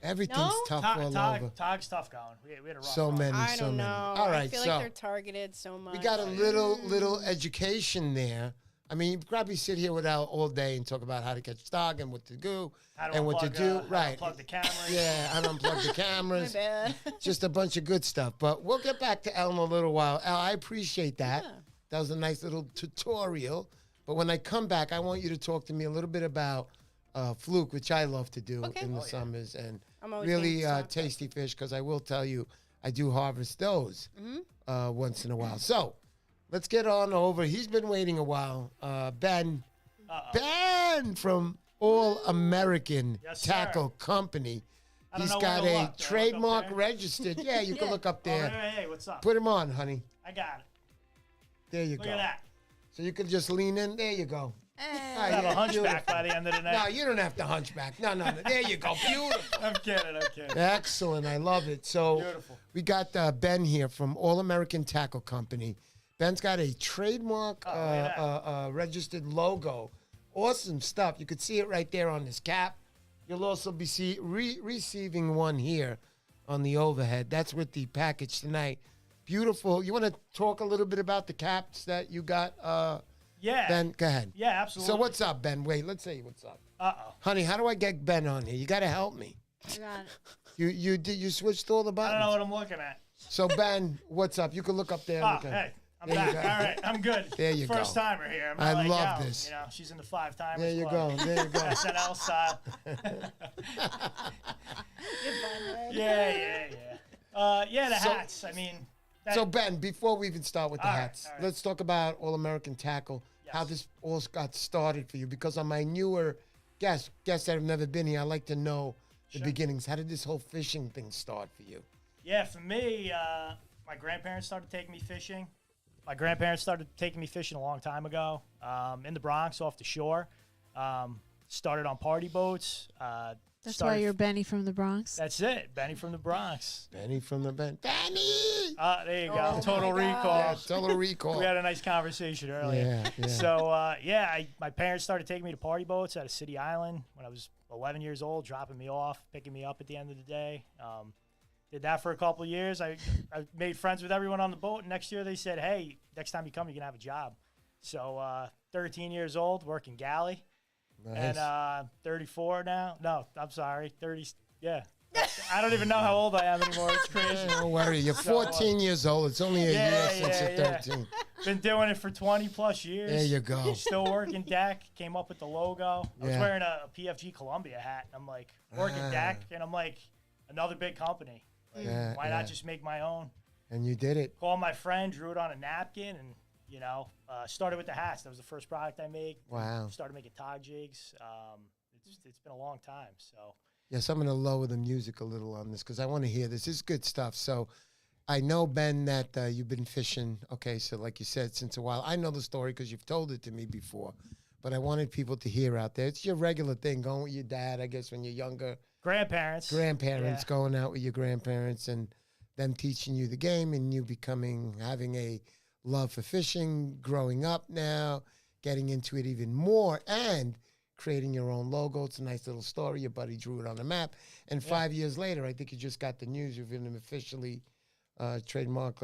Everything's
No?
tough all over.
Tog's tough going. We had a rough
So
run.
many,
I
so
don't
many.
know.
All right,
I feel
so
like they're targeted so much.
we got a little education there. I mean, you probably sit here with Al all day and talk about how to catch stog and what to do
How to
and what to
unplug,
do.
how to
Right.
unplug the camera.
Yeah, how to unplug the
My
cameras.
bad.
Just a bunch of good stuff. But we'll get back to Elle in a little while. Al, I appreciate that.
Yeah.
That was a nice little tutorial. But when I come back, I want you to talk to me a little bit about fluke, which I love to do
Okay.
in the
Oh, yeah.
summers, and
I'm always
really
getting stocked up.
tasty fish, because I will tell you, I do harvest those
Mm-hmm.
once in a while. So let's get on over. He's been waiting a while. Ben. Ben from All American
Yes, sir.
Tackle Company.
I don't
He's
know
got
where to
a
look. Do I look up
trademark
there?
registered. Yeah, you can look up
Oh,
there.
hey, what's up?
Put him on, honey.
I got it.
There you
Look
go.
at that.
So you can just lean in. There you go.
Hey.
Ah,
I have
yeah,
a hunchback
beautiful.
by the end of the night.
No, you don't have to hunchback. No. There you go. Beautiful.
I'm kidding.
Excellent. I love it. So
Beautiful.
we got Ben here from All American Tackle Company. Ben's got a trademark
look at
registered logo. Awesome stuff. You could see it right there on this cap. You'll also be receiving one here on the overhead. That's with the package tonight. Beautiful. You want to talk a little bit about the caps that you got,
Yeah.
Ben? Go ahead.
Yeah, absolutely.
So what's up, Ben? Wait, let's say what's up.
Uh-oh.
Honey, how do I get Ben on here? You got to help me.
I got it.
You switched all the
I
buttons.
don't know what I'm looking at.
So Ben, what's up? You can look up there.
Oh,
look at-
hey. I'm
There you
back.
go.
All right, I'm good.
There you go.
First timer here. I'm
I
not like
love
Elle,
this.
You know, she's in the 5-timers
There you
club.
go. There you go.
SNL style. Yeah. Yeah, the
So-
hats. I mean, that,
So Ben, before we even start with the
All right,
hats,
all right.
let's talk about All American Tackle. How
Yes.
this all got started for you? Because on my newer guests that have never been here, I like to know the
Sure.
beginnings. How did this whole fishing thing start for you?
yeah, for me, my grandparents started taking me fishing. My grandparents started taking me fishing a long time ago in the Bronx off the shore. Started on party boats.
That's why you're Benny from the Bronx.
That's it. Benny from the Bronx.
Benny from the Benny!
There you go.
Oh
Total
my
recall.
Yeah, total recall.
We had a nice conversation earlier.
Yeah.
So, my parents started taking me to party boats out of City Island when I was 11 years old, dropping me off, picking me up at the end of the day. Did that for a couple of years. I made friends with everyone on the boat. And next year they said, hey, next time you come, you can have a job. So 13 years old, working galley.
Nice.
And 34 now. No, I'm sorry. 30. Yeah. I don't even know how old I am anymore. It's crazy.
Don't worry. You're 14 years old. It's only a year since you're 13.
Been doing it for 20 plus years.
There you go.
Still working deck. Came up with the logo. I was
Yeah.
wearing a PFG Columbia hat. I'm like, working deck. And I'm like, another big company. Like,
Yeah,
why
yeah.
not just make my own?
And you did it.
Called my friend, drew it on a napkin, and, started with the hats. That was the first product I made.
Wow.
Started making tog jigs. It's been a long time. So.
Yes, I'm going to lower the music a little on this because I want to hear this. This is good stuff. So I know, Ben, that you've been fishing, okay, so like you said, since a while. I know the story because you've told it to me before, but I wanted people to hear out there. It's your regular thing, going with your dad, I guess, when you're younger.
Grandparents,
Yeah. Going out with your grandparents and them teaching you the game and you having a love for fishing, growing up now, getting into it even more, and creating your own logo. It's a nice little story. Your buddy drew it on a map. And 5 years later, I think you just got the news. You've been officially trademark.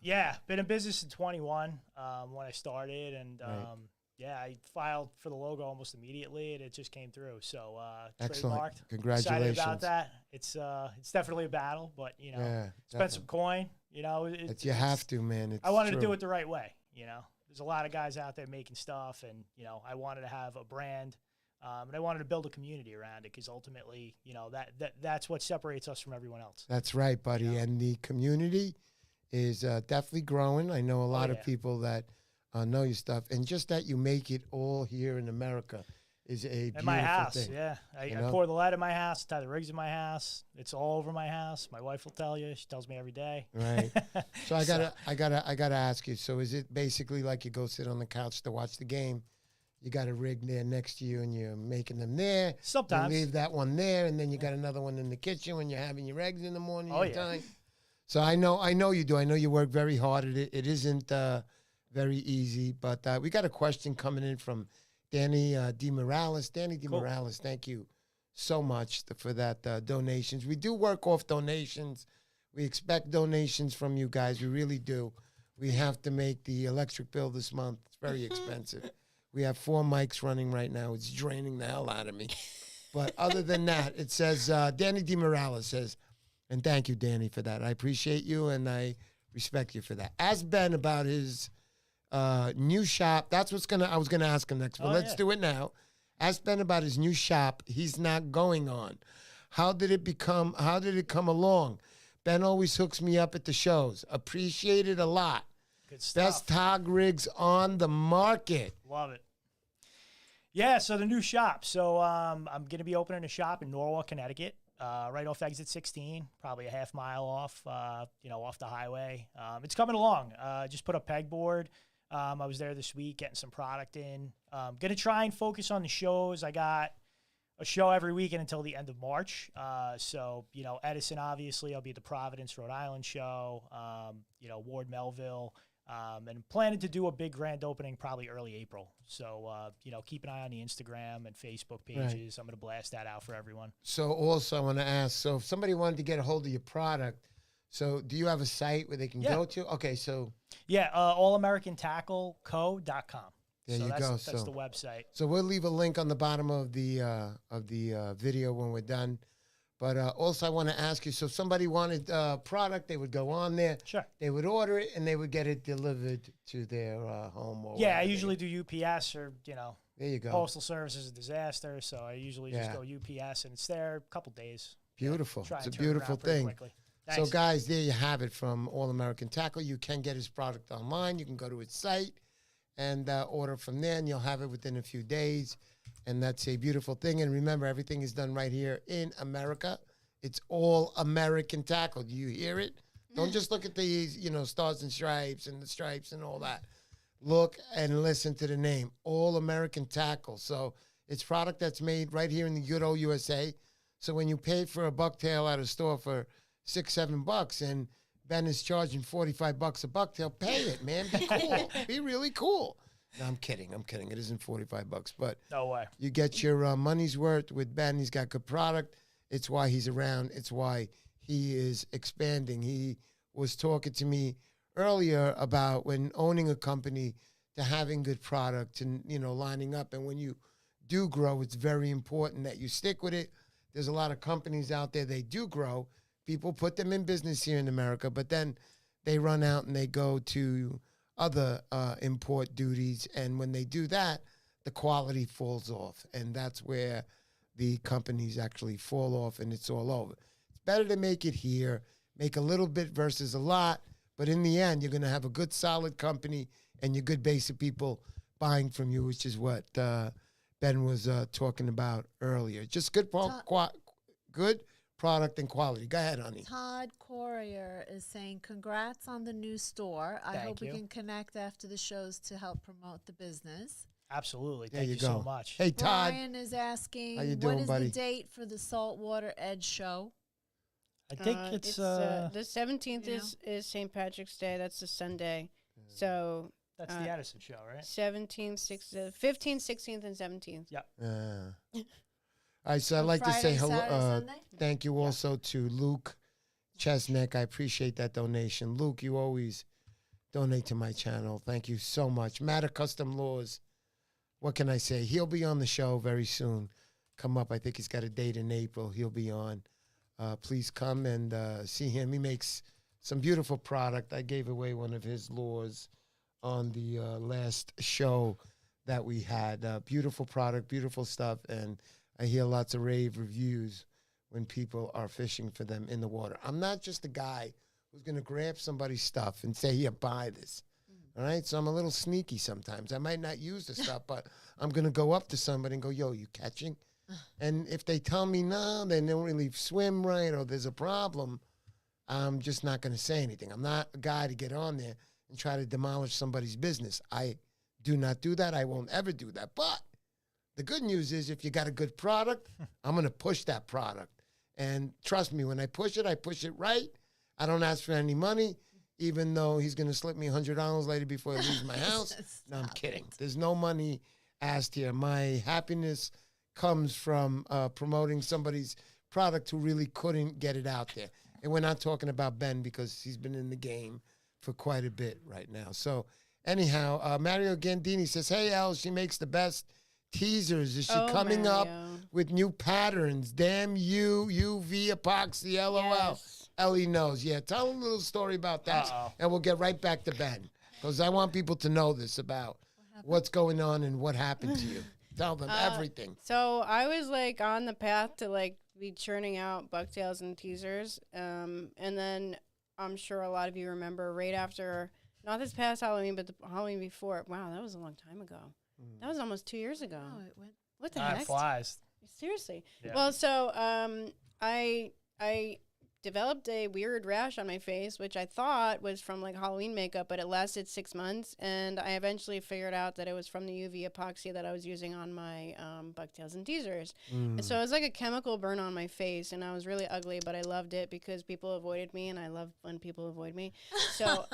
Yeah, been in business in 21 when I started. And,
Right.
I filed for the logo almost immediately, and it just came through. So
Excellent.
trademarked.
Congratulations.
Excited about that. It's definitely a battle, but, spent some coin.
You have to, man.
I wanted to do it the right way, There's a lot of guys out there making stuff, and, I wanted to have a brand, and I wanted to build a community around it because ultimately, that's what separates us from everyone else.
That's right, buddy. And the community is definitely growing. I know a lot of people that know your stuff. And just that you make it all here in America is a beautiful
in my house,
thing.
yeah. I pour the lead in my house, tie the rigs in my house. It's all over my house. My wife will tell you. She tells me every day.
Right. So I gotta ask you. So is it basically like you go sit on the couch to watch the game? You got a rig there next to you, and you're making them there.
Sometimes
you leave that one there, and then you got another one in the kitchen when you're having your eggs in the morning.
Oh, yeah.
Time. So I know you do. I know you work very hard at it. It isn't very easy, but we got a question coming in from Danny D. Morales. Danny D. Morales, thank you so much for that donations. We do work off donations. We expect donations from you guys. We really do. We have to make the electric bill this month. It's very expensive. We have 4 mics running right now. It's draining the hell out of me. But other than that, it says, Danny D. Morales says, and thank you, Danny, for that. I appreciate you, and I respect you for that. Ask Ben about his new shop. That's I was gonna ask him next, but let's do it now. Ask Ben about his new shop he's not going on. How did it come along? Ben always hooks me up at the shows. Appreciate it a lot.
Good stuff.
Best tog rigs on the market.
Love it. Yeah, so the new shop. So I'm going to be opening a shop in Norwalk, Connecticut, right off exit 16, probably a half mile off, off the highway. It's coming along. Just put a pegboard. I was there this week getting some product in. Going to try and focus on the shows. I got a show every weekend until the end of March. So, Edison, obviously, I'll be at the Providence, Rhode Island show, Ward, Melville. And planning to do a big grand opening probably early April. So, keep an eye on the Instagram and Facebook pages. Right. I'm going to blast that out for everyone.
So also I want to ask, so if somebody wanted to get a hold of your product, so do you have a site where they can go to? Okay, so.
Yeah, allamericantacleco.com.
There
so
you go.
That's the website.
So we'll leave a link on the bottom of the video when we're done. But also I want to ask you, so if somebody wanted product, they would go on there.
Sure.
They would order it, and they would get it delivered to their home. Or
I usually do UPS or,
there you go.
Postal Service is a disaster, so I usually just go UPS, and it's there a couple days.
Beautiful.
Try
it's a
and turn it
beautiful
around pretty
thing.
quickly.
So, guys, there you have it from All American Tackle. You can get his product online. You can go to his site and order from there, and you'll have it within a few days. And that's a beautiful thing. And remember, everything is done right here in America. It's All American Tackle. Do you hear it? Don't just look at these, stars and stripes and the stripes and all that. Look and listen to the name, All American Tackle. So it's product that's made right here in the good old USA. So when you pay for a bucktail at a store for $6-7 and Ben is charging $45 a bucktail, pay it, man. Be cool. Be really cool. No, I'm kidding. It isn't $45, but
No way.
you get your money's worth with Ben. He's got good product. It's why he's around. It's why he is expanding. He was talking to me earlier about when owning a company to having good product and, lining up. And when you do grow, it's very important that you stick with it. There's a lot of companies out there, they do grow. People put them in business here in America, but then they run out and they go to other import duties. And when they do that, the quality falls off. And that's where the companies actually fall off and it's all over. It's better to make it here, make a little bit versus a lot. But in the end, you're going to have a good, solid company and your good base of people buying from you, which is what Ben was talking about earlier. Just good product and quality. Go ahead, honey.
Todd Corrier is saying, congrats on the new store. I hope we can connect after the shows to help promote the business.
Absolutely.
There
Thank you
go.
so much.
Hey, Todd.
Brian is asking,
How you doing,
what is
buddy?
the date for the Saltwater Edge show?
I think it's
the 17th
Yeah.
is St. Patrick's Day. That's a Sunday. So
that's the Addison show, right?
17th, 16th, 15th, 16th, and 17th.
Yep.
All right, so I'd
On
like to say
Friday,
hello.
Saturday, Sunday?
Thank you also to Luke Chesnick. I appreciate that donation. Luke, you always donate to my channel. Thank you so much. Matter Custom Laws. What can I say? He'll be on the show very soon. Come up. I think he's got a date in April. He'll be on. Please come and see him. He makes some beautiful product. I gave away one of his lures on the last show that we had. Beautiful product, beautiful stuff, and I hear lots of rave reviews when people are fishing for them in the water. I'm not just a guy who's going to grab somebody's stuff and say, here, buy this. All right? So I'm a little sneaky sometimes. I might not use the stuff, but I'm going to go up to somebody and go, yo, you catching? And if they tell me no, they don't really swim right or there's a problem, I'm just not going to say anything. I'm not a guy to get on there and try to demolish somebody's business. I do not do that. I won't ever do that. But the good news is if you got a good product, I'm going to push that product. And trust me, when I push it right. I don't ask for any money, even though he's going to slip me $100 later before he leaves my house. No, I'm kidding. There's no money asked here. My happiness comes from promoting somebody's product who really couldn't get it out there. And we're not talking about Ben because he's been in the game for quite a bit right now. So anyhow, Mario Gandini says, hey, Elle, she makes the best teasers. Is she coming up with new patterns? Damn you, UV epoxy, LOL.
Yes.
Ellie knows. Yeah, tell a little story about that, and we'll get right back to Ben because I want people to know this about what's going on and what happened to you. Tell them everything.
So I was like on the path to like be churning out bucktails and teasers, and then I'm sure a lot of you remember right after, not this past Halloween, but the Halloween before. Wow, that was a long time ago. That was almost 2 years ago.
Oh, it went.
What the
Time
heck?
flies.
Seriously.
Yeah.
Well, so I developed a weird rash on my face, which I thought was from like Halloween makeup, but it lasted 6 months, and I eventually figured out that it was from the UV epoxy that I was using on my bucktails and teasers. And so it was like a chemical burn on my face, and I was really ugly, but I loved it because people avoided me, and I love when people avoid me. So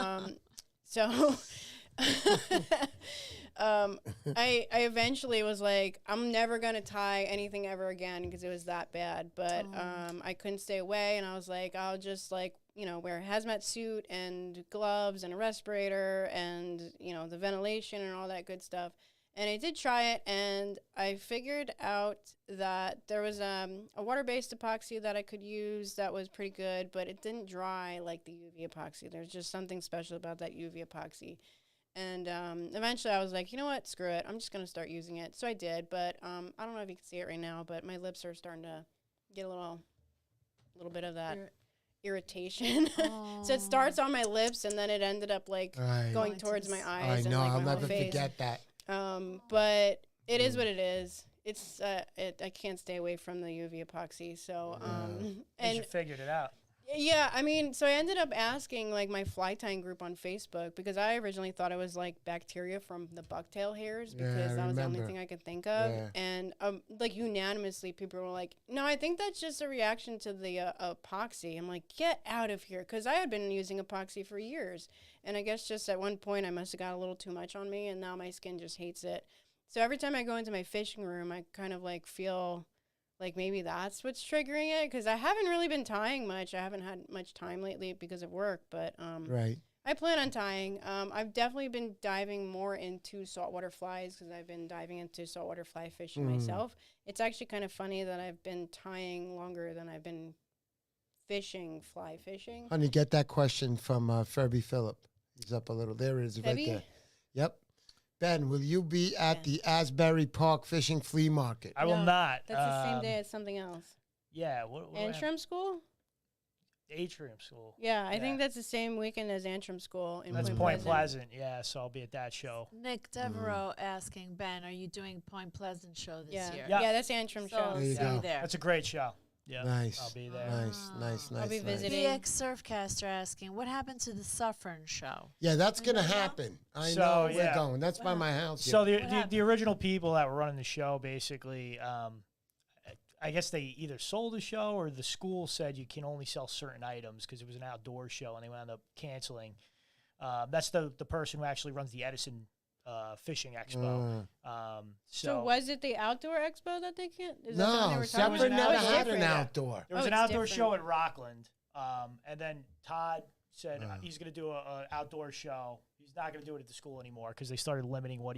I eventually was like, I'm never gonna tie anything ever again because it was that bad. But I couldn't stay away, and I was like, I'll just like wear a hazmat suit and gloves and a respirator and the ventilation and all that good stuff. And I did try it, and I figured out that there was a water-based epoxy that I could use that was pretty good, but it didn't dry like the UV epoxy. There's just something special about that UV epoxy. And eventually I was like, you know what, screw it. I'm just going to start using it. So I did, but I don't know if you can see it right now, but my lips are starting to get a little bit of that irritation. So it starts on my lips, and then it ended up like going towards my eyes.
I know,
and, like,
I'll
my whole
never
face.
forget that.
But it is what it is. It's I can't stay away from the UV epoxy. So
At least
and
you figured it out.
Yeah, I mean, so I ended up asking like my fly tying group on Facebook because I originally thought it was like bacteria from the bucktail hairs because that was the only thing I could think of.
Yeah.
And like unanimously, people were like, "No, I think that's just a reaction to the epoxy." I'm like, "Get out of here," because I had been using epoxy for years, and I guess just at one point I must have got a little too much on me, and now my skin just hates it. So every time I go into my fishing room, I kind of like feel like maybe that's what's triggering it because I haven't really been tying much. I haven't had much time lately because of work, but
Right.
I plan on tying. I've definitely been diving more into saltwater flies because I've been diving into saltwater fly fishing myself. It's actually kind of funny that I've been tying longer than I've been fly fishing.
Honey, get that question from Ferby Phillip. He's up a little. There it is, right
Febby?
there. Yep. Ben, will you be at the Asbury Park Fishing Flea Market?
I will
No,
not.
That's the same day as something else.
Yeah. What
Antrim School?
Atrium School.
Yeah, I
Yeah.
think that's the same weekend as Antrim School in
That's
Point
Point
Pleasant.
Pleasant. Yeah, so I'll be at that show.
Nick Devereaux asking, Ben, are you doing Point Pleasant show this
Yeah.
year?
Yeah.
Yeah, that's Antrim
So
show.
There you
see
go.
you there.
That's a great show. Yeah.
Nice.
I'll be there.
Nice.
I'll be
nice.
visiting.
PX Surfcaster asking, what happened to the Suffern show?
Yeah, that's going to
know?
happen. I
So,
know we're
yeah.
going. That's by my house.
So
yeah.
the original people that were running the show basically, I guess they either sold the show or the school said you can only sell certain items because it was an outdoor show and they wound up canceling. That's the person who actually runs the Edison Fishing Expo.
So was it the outdoor expo that they can't? Is that the one they
No,
were talking
Separate
was
about?
never
that was
had an
different.
outdoor.
There was
Oh,
an
it's
outdoor
different.
show at Rockland, and then Todd said he's going to do an outdoor show. He's not going to do it at the school anymore because they started limiting what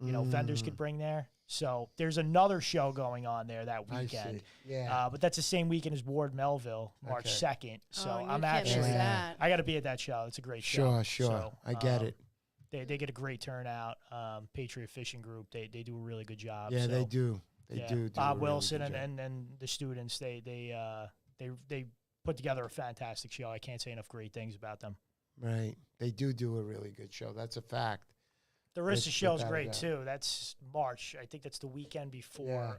vendors could bring there. So there's another show going on there that
I
weekend.
see. Yeah.
But that's the same weekend as Ward Melville, March
Okay.
2nd. So
Oh, and
I'm
you can't miss
actually
that.
I got to be at that show. It's a great show.
Sure.
So,
I get it.
They get a great turnout. Patriot Fishing Group, they do a really good job.
Yeah,
so,
they do. They
yeah.
do.
Bob
a really
Wilson
good job.
and the students, they put together a fantastic show. I can't say enough great things about them.
Right. They do a really good show. That's a fact.
The Rissa
Without
show's
a
great
doubt.
too. That's March. I think that's the weekend before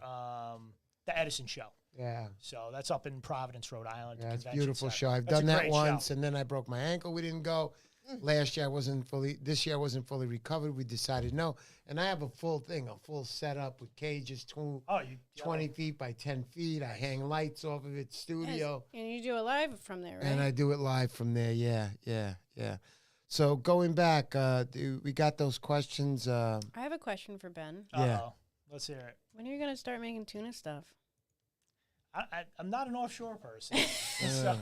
the Edison show.
Yeah.
So that's up in Providence, Rhode Island.
Yeah, it's a
Convention
beautiful
Center.
show. I've
That's
done
a
that
great
once,
show.
and then I broke my ankle. We didn't go. This year I wasn't fully recovered. We decided no. And I have a full setup with cages, 20 feet by 10 feet. I hang lights off of it, studio.
Yes. And you do it live from there, right?
And I do it live from there. Yeah. So going back, we got those questions.
I have a question for Ben.
Yeah.
Uh-oh. Let's hear it.
When are you gonna start making tuna stuff?
I'm not an offshore person. So,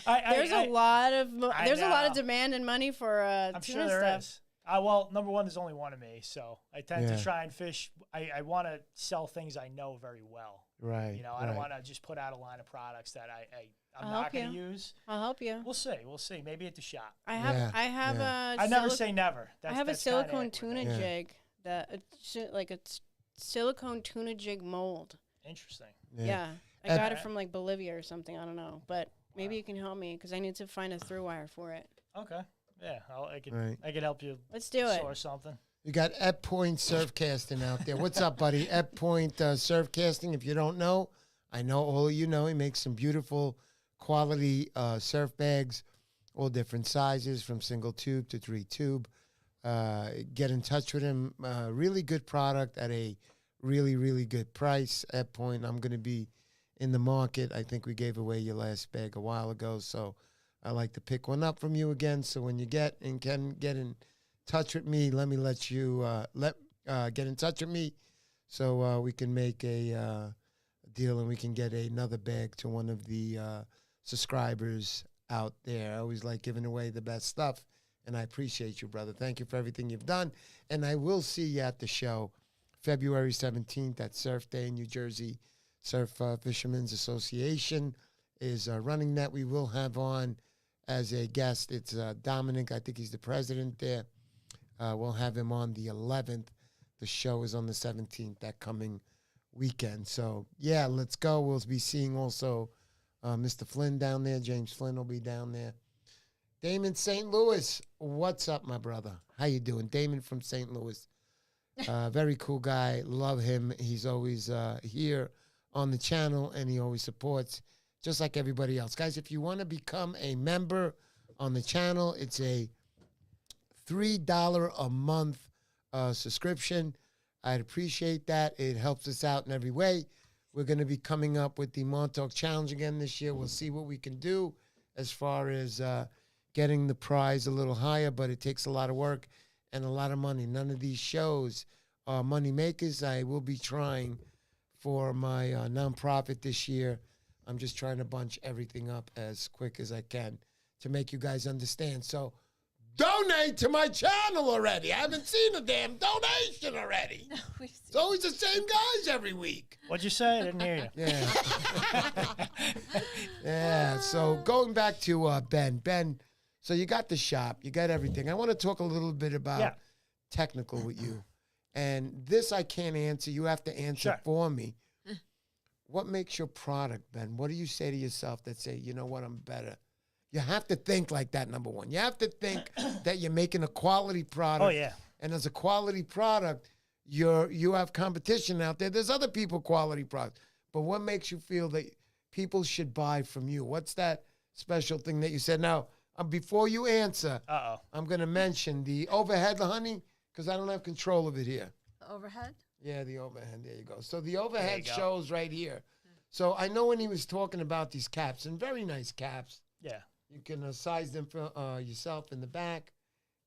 There's a lot of
I
there's a lot of
know.
demand and money for
I'm
tuna
sure there
stuff.
is. Well, number one, there's only one of me, so I tend
Yeah.
to try and fish. I want to sell things I know very well.
Right.
You know, I don't want to just put out a line of products that I'm
I'll
not
help
going to
you.
use.
I'll help you.
We'll see. Maybe at the shop.
I have
Yeah.
a
I never say never.
I have a
that's kinda
silicone
it with
tuna
it.
Yeah.
jig that like a silicone tuna jig mold.
Interesting.
Yeah. I
And-
got it from like Bolivia or something. I don't know, but maybe you can help me because I need to find a through wire for it.
Okay. Yeah, I could
Right.
help you
Let's do it.
source something.
You got Ed Point Surfcasting out there. What's up, buddy? Ed Point Surfcasting. If you don't know, I know all of you know. He makes some beautiful quality surf bags, all different sizes from single tube to 3 tube. Get in touch with him. Really good product at a really, really good price. Ed Point, I'm going to be in the market. I think we gave away your last bag a while ago, so I like to pick one up from you again. So when you get and can get in touch with me, let you get in touch with me so we can make a deal and we can get another bag to one of the subscribers out there. I always like giving away the best stuff, and I appreciate you, brother. Thank you for everything you've done, and I will see you at the show February 17th at Surf Day in New Jersey. Surf Fishermen's Association is running that. We will have on as a guest. It's Dominic. I think he's the president there. We'll have him on the 11th. The show is on the 17th, that coming weekend. So, yeah, let's go. We'll be seeing also Mr. Flynn down there. James Flynn will be down there. Damon St. Louis. What's up, my brother? How you doing? Damon from St. Louis. Very cool guy. Love him. He's always here on the channel, and he always supports. just like everybody else. Guys, if you want to become a member on the channel, it's a $3 a month subscription. I'd appreciate that. It helps us out in every way. We're going to be coming up with the Montauk Challenge again this year. We'll see what we can do as far as getting the prize a little higher, but it takes a lot of work and a lot of money. None of these shows are money makers. I will be trying for my nonprofit this year. I'm just trying to bunch everything up as quick as I can to make you guys understand. So donate to my channel already. I haven't seen a damn donation already.
No, we've seen
It's always the same guys every week.
What'd you say? I didn't hear you.
Yeah. Yeah. So going back to Ben. Ben, so you got the shop. You got everything. I want to talk a little bit about technical with you. And this I can't answer. You have to answer for me. What makes your product, Ben? What do you say to yourself that say, you know what, I'm better? You have to think like that, number one. You have to think that you're making a quality product.
Oh, yeah.
And as a quality product, you have competition out there. There's other people quality products. But what makes you feel that people should buy from you? What's that special thing that you said? Now, before you answer, I'm going to mention the overhead, honey, because I don't have control of it here.
overhead.
Yeah, the overhead. There you go. So the overhead shows right here. So I know when he was talking about these caps, and very nice caps.
Yeah.
You can size them for yourself in the back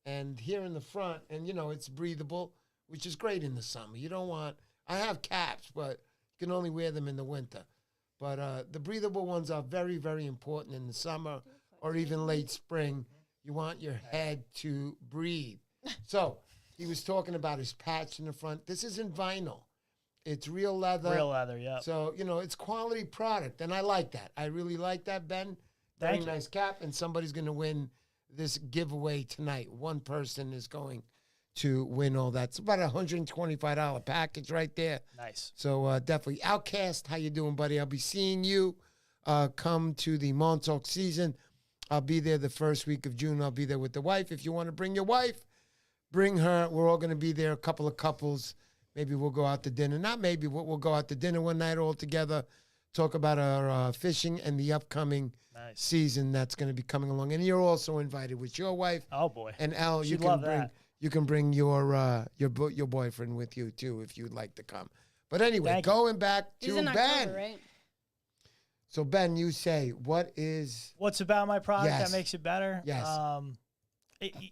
and here in the front. And, you know, it's breathable, which is great in the summer. You don't want... I have caps, but you can only wear them in the winter. But the breathable ones are very, very important in the summer or even late spring. You want your head to breathe. So he was talking about his patch in the front. This isn't vinyl. It's real leather.
Real leather, yeah.
So, you know, it's quality product, and I like that. I really like that, Ben. Very
Thank you.
nice cap, and somebody's going to win this giveaway tonight. One person is going to win all that. It's about a $125 package right there.
Nice.
So definitely. Outcast, how you doing, buddy? I'll be seeing you come to the Montauk season. I'll be there the first week of June. I'll be there with the wife. If you want to bring your wife, bring her. We're all going to be there, a couple of couples. Maybe we'll go out to dinner. Not maybe, we'll go out to dinner one night all together, talk about our fishing and the upcoming season that's going to be coming along. And you're also invited with your wife.
Oh, boy.
And Elle,
She'd love that.
You can bring your boyfriend with you, too, if you'd like to come. But anyway, going back
He's
to
in
Ben.
October, right?
So, Ben, you say, what's
about my product
Yes.
that makes it better?
Yes.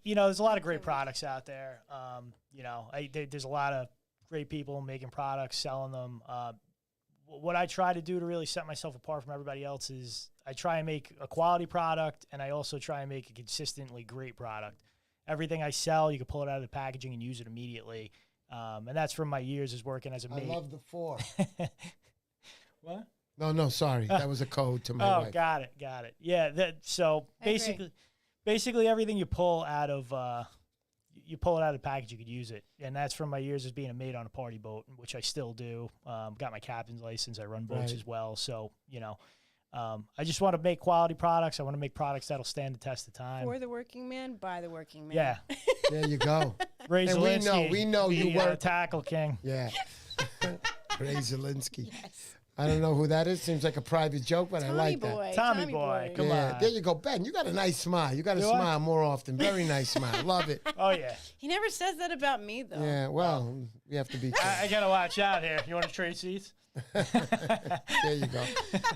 You know, there's a lot of great products out there. You know, there's a lot of great people making products, selling them. What I try to do to really set myself apart from everybody else is I try and make a quality product, and I also try and make a consistently great product. Everything I sell, you can pull it out of the packaging and use it immediately. And that's from my years as working as a mate.
I love the 4.
What?
No, sorry. That was a code to my wife.
Oh, got it. Yeah, so basically everything you pull out of you pull it out of the package, you could use it. And that's from my years as being a mate on a party boat, which I still do. Got my captain's license. I run boats as well. So, you know, I just want to make quality products. I want to make products that'll stand the test of time.
For the working man, by the working man.
Yeah.
There you go.
Ray
And
Zielinski,
we know you work.
Tackle King.
Yeah. Ray Zielinski. I don't know who that is. Seems like a private joke, but I like that.
Tommy boy. Come on.
There you go, Ben. You got a nice smile. You got to smile more often. Very nice smile. Love it.
Oh, yeah.
He never says that about me, though.
Yeah, well, we have to be
I got to watch out here. You want to trade seats?
There you go.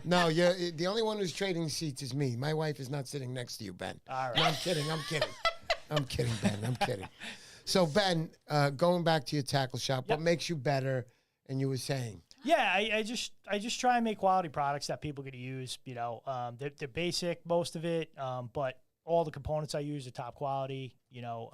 No, the only one who's trading seats is me. My wife is not sitting next to you, Ben.
All right.
No, I'm kidding, Ben. I'm kidding. So, Ben, going back to your tackle shop, what makes you better? And you were saying...
Yeah, I just try and make quality products that people can use. You know, they're basic, most of it, but all the components I use are top quality. You know,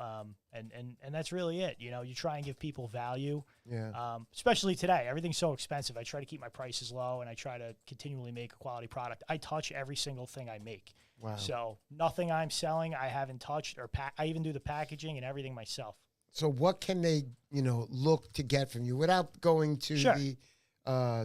and that's really it. You know, you try and give people value.
Yeah.
Especially today, everything's so expensive. I try to keep my prices low, and I try to continually make a quality product. I touch every single thing I make.
Wow.
So nothing I'm selling I haven't touched, or I even do the packaging and everything myself.
So what can they, look to get from you without going to the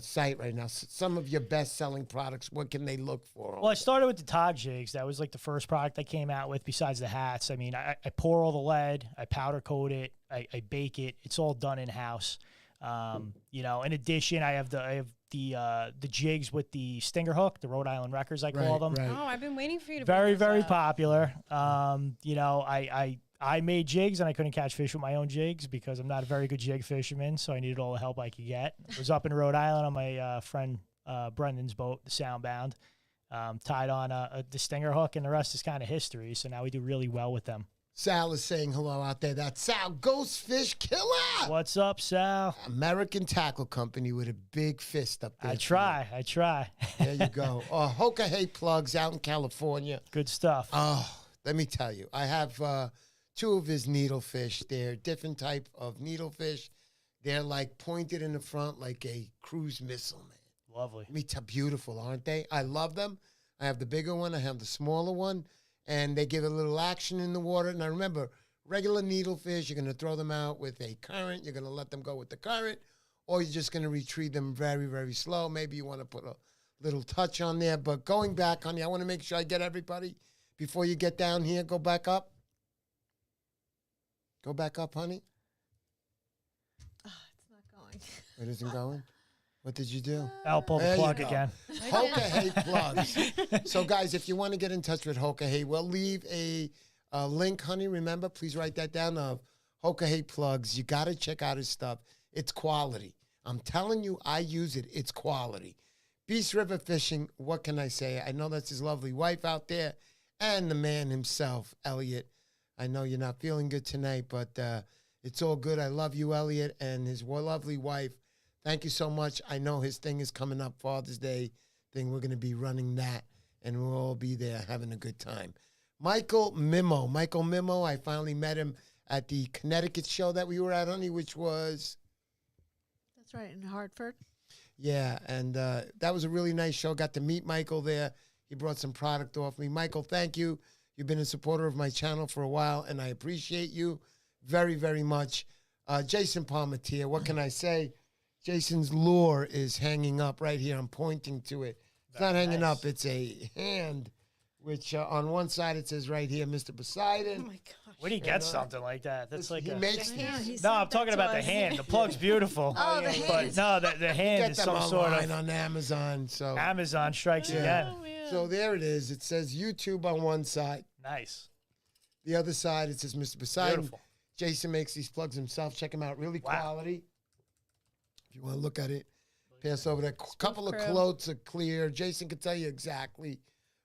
site right now? Some of your best-selling products, what can they look for?
Well, I started with the Tog jigs. That was like the first product I came out with besides the hats. I mean, I pour all the lead, I powder coat it, I bake it. It's all done in-house. In addition, I have the the jigs with the stinger hook, the Rhode Island wreckers, I call them.
Oh, I've been waiting for you to.
Very,
bring those
very
up.
popular. You know, I made jigs and I couldn't catch fish with my own jigs because I'm not a very good jig fisherman, so I needed all the help I could get. I was up in Rhode Island on my friend Brendan's boat, the Soundbound, tied on the stinger hook, and the rest is kind of history. So now we do really well with them.
Sal is saying hello out there. That's Sal, Ghost Fish Killer.
What's up, Sal?
American Tackle Company with a big fist up there.
I try.
There you go. Hokahey Plugs out in California.
Good stuff.
Oh, let me tell you. I have 2 of his needlefish. They're different type of needlefish. They're like pointed in the front like a cruise missile, man.
Lovely.
Beautiful, aren't they? I love them. I have the bigger one. I have the smaller one. And they give a little action in the water. Now, remember, regular needlefish, you're going to throw them out with a current. You're going to let them go with the current. Or you're just going to retrieve them very, very slow. Maybe you want to put a little touch on there. But going back, honey, I want to make sure I get everybody. Before you get down here, go back up. Go back up, honey.
Oh, it's not going.
It isn't going? What did you do?
I'll pull the
There you
plug
go.
again.
Hokahey Plugs. So, guys, if you want to get in touch with Hokahey, we'll leave a link, honey. Remember, please write that down, of Hokahey Plugs. You got to check out his stuff. It's quality. I'm telling you, I use it. It's quality. Beast River Fishing, what can I say? I know that's his lovely wife out there and the man himself, Elliot. I know you're not feeling good tonight, but it's all good. I love you, Elliot, and his lovely wife. Thank you so much. I know his thing is coming up, Father's Day thing. We're going to be running that, and we'll all be there having a good time. Michael Mimo, I finally met him at the Connecticut show that we were at, honey, which was...
That's right, in Hartford.
Yeah, and that was a really nice show. Got to meet Michael there. He brought some product off me. Michael, thank you. You've been a supporter of my channel for a while, and I appreciate you very, very much. Jason Palmatier, what can I say? Jason's lure is hanging up right here. I'm pointing to it. It's not hanging up. It's a hand, which on one side it says right here, Mr. Poseidon.
Oh my gosh.
Where do you get something like that? That's like
he
a...
makes
Yeah,
these.
he
No,
said
I'm talking
that
about
to
the
us.
hand. The plug's beautiful.
Oh, the
But no, the hand
Get
is
them
some sort
online
of...
on Amazon. So
Amazon strikes again.
Oh, yeah.
So there it is. It says YouTube on one side.
Nice.
The other side, it says Mr. Poseidon.
Beautiful.
Jason makes these plugs himself. Check them out. Really
Wow.
quality. If you want to look at it, pass over that. Couple of
Crew.
quotes are clear. Jason can tell you exactly.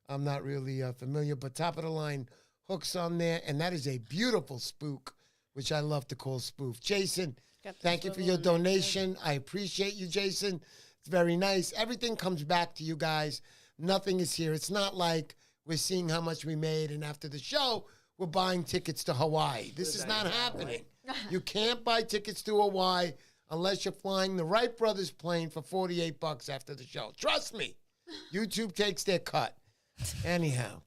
I'm not really familiar, but top of the line hooks on there. And that is a beautiful spook, which I love to call spoof. Jason,
Got the
thank you for
swivel
your
in there, too.
donation. I appreciate you, Jason. It's very nice. Everything comes back to you guys. Nothing is here. It's not like we're seeing how much we made, and after the show, we're buying tickets to Hawaii. This is not happening. You can't buy tickets to Hawaii unless you're flying the Wright Brothers plane for $48 after the show. Trust me. YouTube takes their cut. Anyhow,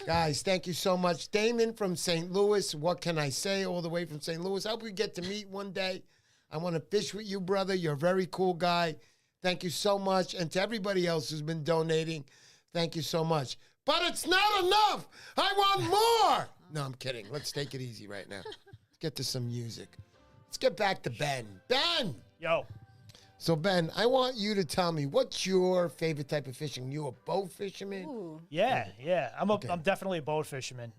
guys, thank you so much. Damon from St. Louis. What can I say? All the way from St. Louis. I hope we get to meet one day. I want to fish with you, brother. You're a very cool guy. Thank you so much. And to everybody else who's been donating, thank you so much. But it's not enough. I want more. No, I'm kidding. Let's take it easy right now. Let's get to some music. Let's get back to Ben. Ben!
Yo.
So, Ben, I want you to tell me, what's your favorite type of fishing? You a boat fisherman?
Ooh.
Yeah. I'm definitely a boat fisherman.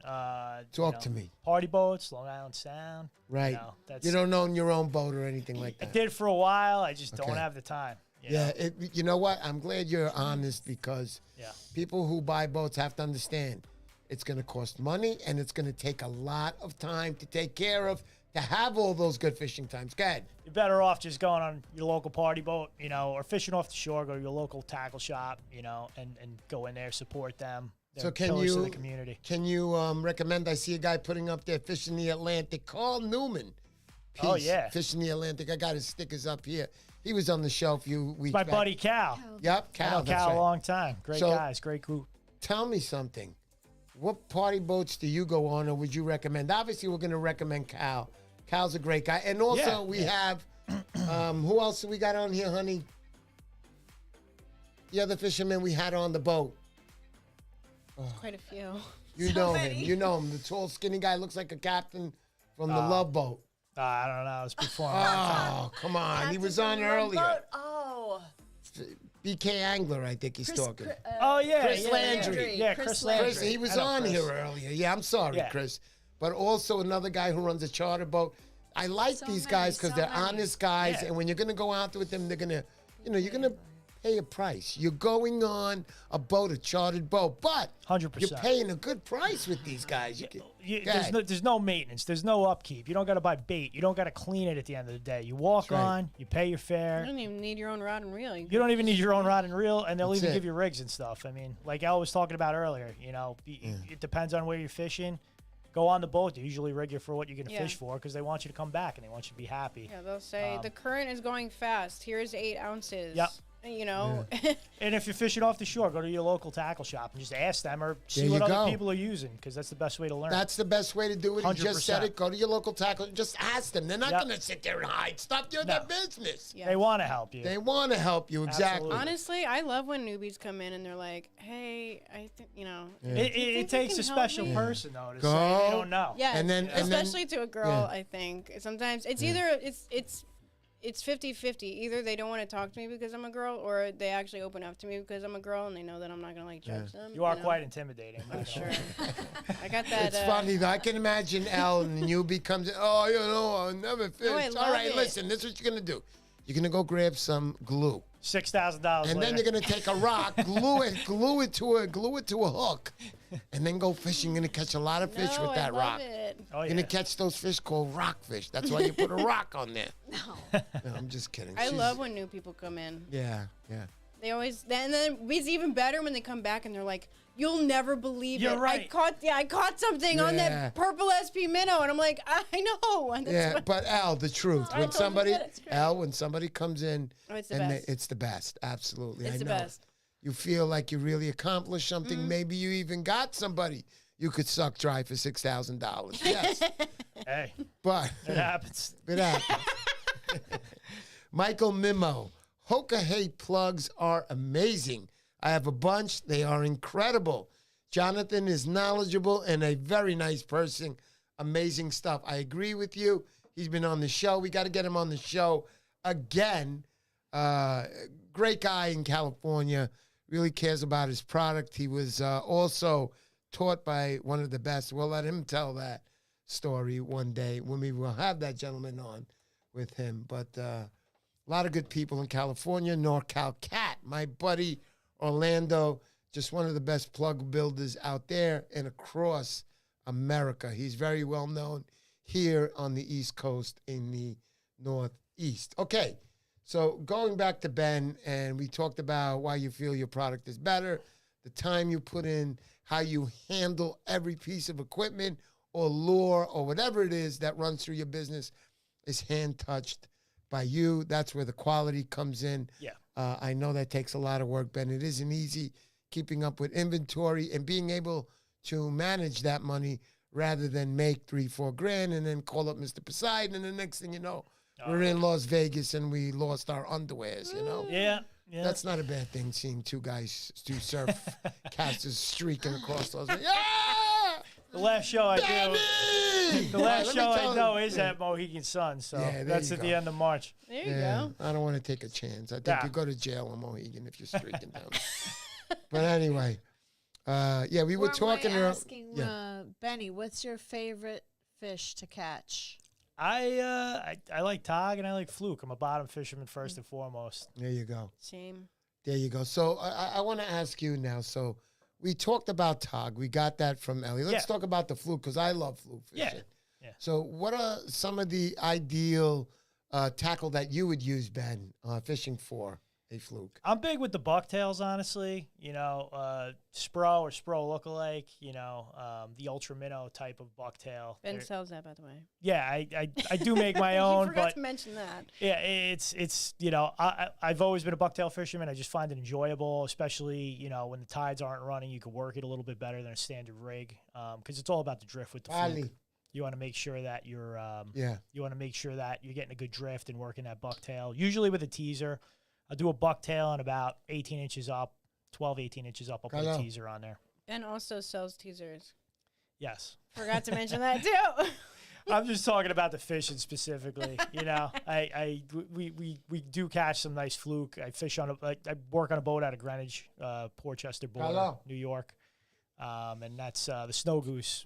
Talk to me.
Party boats, Long Island Sound.
Right.
That's,
You don't own your own boat or anything like
I
that.
did for a while. I just don't
Okay.
have the time. You
Yeah,
know?
you know what? I'm glad you're honest, because
Yeah.
people who buy boats have to understand it's going to cost money, and it's going to take a lot of time to take care of, to have all those good fishing times. Go ahead.
You're better off just going on your local party boat, or fishing off the shore. Go to your local tackle shop, and go in there, support them. They're
So can
pillars of
you
the community.
Can you recommend? I see a guy putting up there fishing the Atlantic. Carl Newman.
Oh,
Peace.
yeah.
Fishing the Atlantic. I got his stickers up here. He was on the show a few weeks
My
back.
buddy Cal.
Yep,
I
Cal.
know
That's
Cal
right.
a long time. Great
So-
guys, great group.
Tell me something. What party boats do you go on, or would you recommend? Obviously, we're going to recommend Cal. Cal's a great guy. And also,
Yeah,
we have, who else do we got on here, honey? The other fisherman we had on the boat.
Quite a few.
You know him. You know him. The tall, skinny guy looks like a captain from the Love Boat.
I don't know. It was before.
Oh, come on. He was on earlier.
Oh,
BK Angler, I think he's talking.
Oh yeah,
Chris Landry.
Yeah, Chris Landry.
Chris, he was
I know
on
Chris.
here earlier. Yeah, I'm sorry,
Yeah.
Chris. But also another guy who runs a charter boat. I like
So
these
many,
guys because
so
they're
many.
honest guys,
Yeah.
and when you're going to go out with them, they're going to, you're going to pay a price. You're going on a boat, a chartered boat, but
100%.
you're paying a good price with these guys. You can, go ahead.
There's no maintenance. There's no upkeep. You don't got to buy bait. You don't got to clean it at the end of the day. You walk
That's right.
on, you pay your
You
fare.
don't even need your own rod and reel.
You don't even need your own rod and reel, and they'll
That's
even
it.
give you rigs and stuff. I mean, like Elle was talking about earlier, it depends on where you're fishing. Go on the boat. They usually rig you for what you're going to
Yeah.
fish for because they want you to come back and they want you to be happy.
Yeah, they'll say the current is going fast. Here's 8 ounces.
Yep.
You know.
And if you're fishing off the shore, go to your local tackle shop and just ask them or see
There
what
you
other
go.
people are using because that's the best way to learn.
That's the best way to do it. You just said
100%.
it. Go to your local tackle. Just ask them. They're not
Yep.
going to sit there and hide stuff. You're their business.
Yeah.
They want to help you.
They want to help you. Exactly.
Absolutely.
Honestly, I love when newbies come in and they're like, "Hey, I think
It,
think
it
you
takes a
can help
special
me?
person though to
Go.
say they don't know.
Yeah,
And then- and then-
especially to a girl,
yeah.
I think sometimes it's either it's 50-50. Either they don't want to talk to me because I'm a girl, or they actually open up to me because I'm a girl and they know that I'm not gonna like judge them.
You are
know?
quite intimidating. I'm not
Sure.
gonna lie.
I got that.
It's funny though. I can imagine Elle and the newbie comes in. Oh, I'll never fish.
I
All
love
right,
it.
listen. This is what you're gonna do. You're gonna go grab some glue,
$6,000
and
later.
then you're gonna take a rock, glue it to a hook, and then go fishing. You're gonna catch a lot of fish
no,
with that
I love
rock.
It.
Oh,
You're
yeah.
gonna catch those fish called rockfish. That's why you put a rock on there. No, I'm just kidding.
I
She's-
love when new people come in.
Yeah.
They always, and then it's even better when they come back and they're like, "You'll never believe
You're
it.
right.
I caught something on
Yeah.
that purple SP minnow," and I'm like, "I know." And that's
Yeah,
what-
but Al, the truth.
I
When
told you
somebody,
that, it's great.
Al, when somebody comes in,
Oh, it's the
and
best.
it's the best. Absolutely,
It's
I
the
know.
best.
You feel like you really accomplished something.
Mm-hmm.
Maybe you even got somebody you could suck dry for $6,000. Yes,
Hey,
but
it happens.
it happens. Michael Mimo, Hokahey plugs are amazing. I have a bunch. They are incredible. Jonathan is knowledgeable and a very nice person. Amazing stuff. I agree with you. He's been on the show. We got to get him on the show again. Great guy in California. Really cares about his product. He was also taught by one of the best. We'll let him tell that story one day when we will have that gentleman on with him. But a lot of good people in California. NorCal Cat, my buddy Orlando, just one of the best plug builders out there and across America. He's very well known here on the East Coast in the Northeast. Okay, so going back to Ben, and we talked about why you feel your product is better, the time you put in, how you handle every piece of equipment or lure or whatever it is that runs through your business is hand-touched by you. That's where the quality comes in.
Yeah.
I know that takes a lot of work, Ben. It isn't easy keeping up with inventory and being able to manage that money rather than make $3-4 grand and then call up Mr. Poseidon, and the next thing you know, we're in Las Vegas and we lost our underwears, you know?
Yeah.
That's not a bad thing, seeing two surf casters streaking across Las Vegas. Yeah!
The last show I do.
Benny!
The last
Let me
show I
tell
know
you.
is at Mohegan Sun, so
Yeah, there
that's
you
at
go.
the end of March.
There you
Yeah,
go.
I don't want to take a chance. I think
Nah.
you go to jail on Mohegan if you're streaking down. But anyway, we were talking
We're
earlier.
asking Benny, what's your favorite fish to catch?
I like tog and I like fluke. I'm a bottom fisherman first and foremost.
There you go.
Same.
There you go. So I want to ask you now. So we talked about tog. We got that from Ellie. Let's talk about the fluke because I love fluke fishing.
Yeah.
So what are some of the ideal tackle that you would use, Ben, fishing for a fluke?
I'm big with the bucktails, honestly. Spro or Spro lookalike. The ultra minnow type of bucktail.
Ben
They're-
sells that, by the way.
Yeah, I do make my
You
own,
forgot
but
to mention that.
yeah, it's I've always been a bucktail fisherman. I just find it enjoyable, especially when the tides aren't running. You can work it a little bit better than a standard rig, because it's all about the drift with the fluke.
Ali.
You want to make sure that you're
Yeah.
you want to make sure that you're getting a good drift and working that bucktail. Usually with a teaser, I'll do a bucktail and about 18 inches up, 12, 18 inches up. I'll put
Hello.
a teaser on there.
Ben also sells teasers.
Yes.
Forgot to mention that too.
I'm just talking about the fishing specifically. You know, we do catch some nice fluke. I fish on I work on a boat out of Greenwich, Portchester border,
Hello.
New York, and that's the Snow Goose.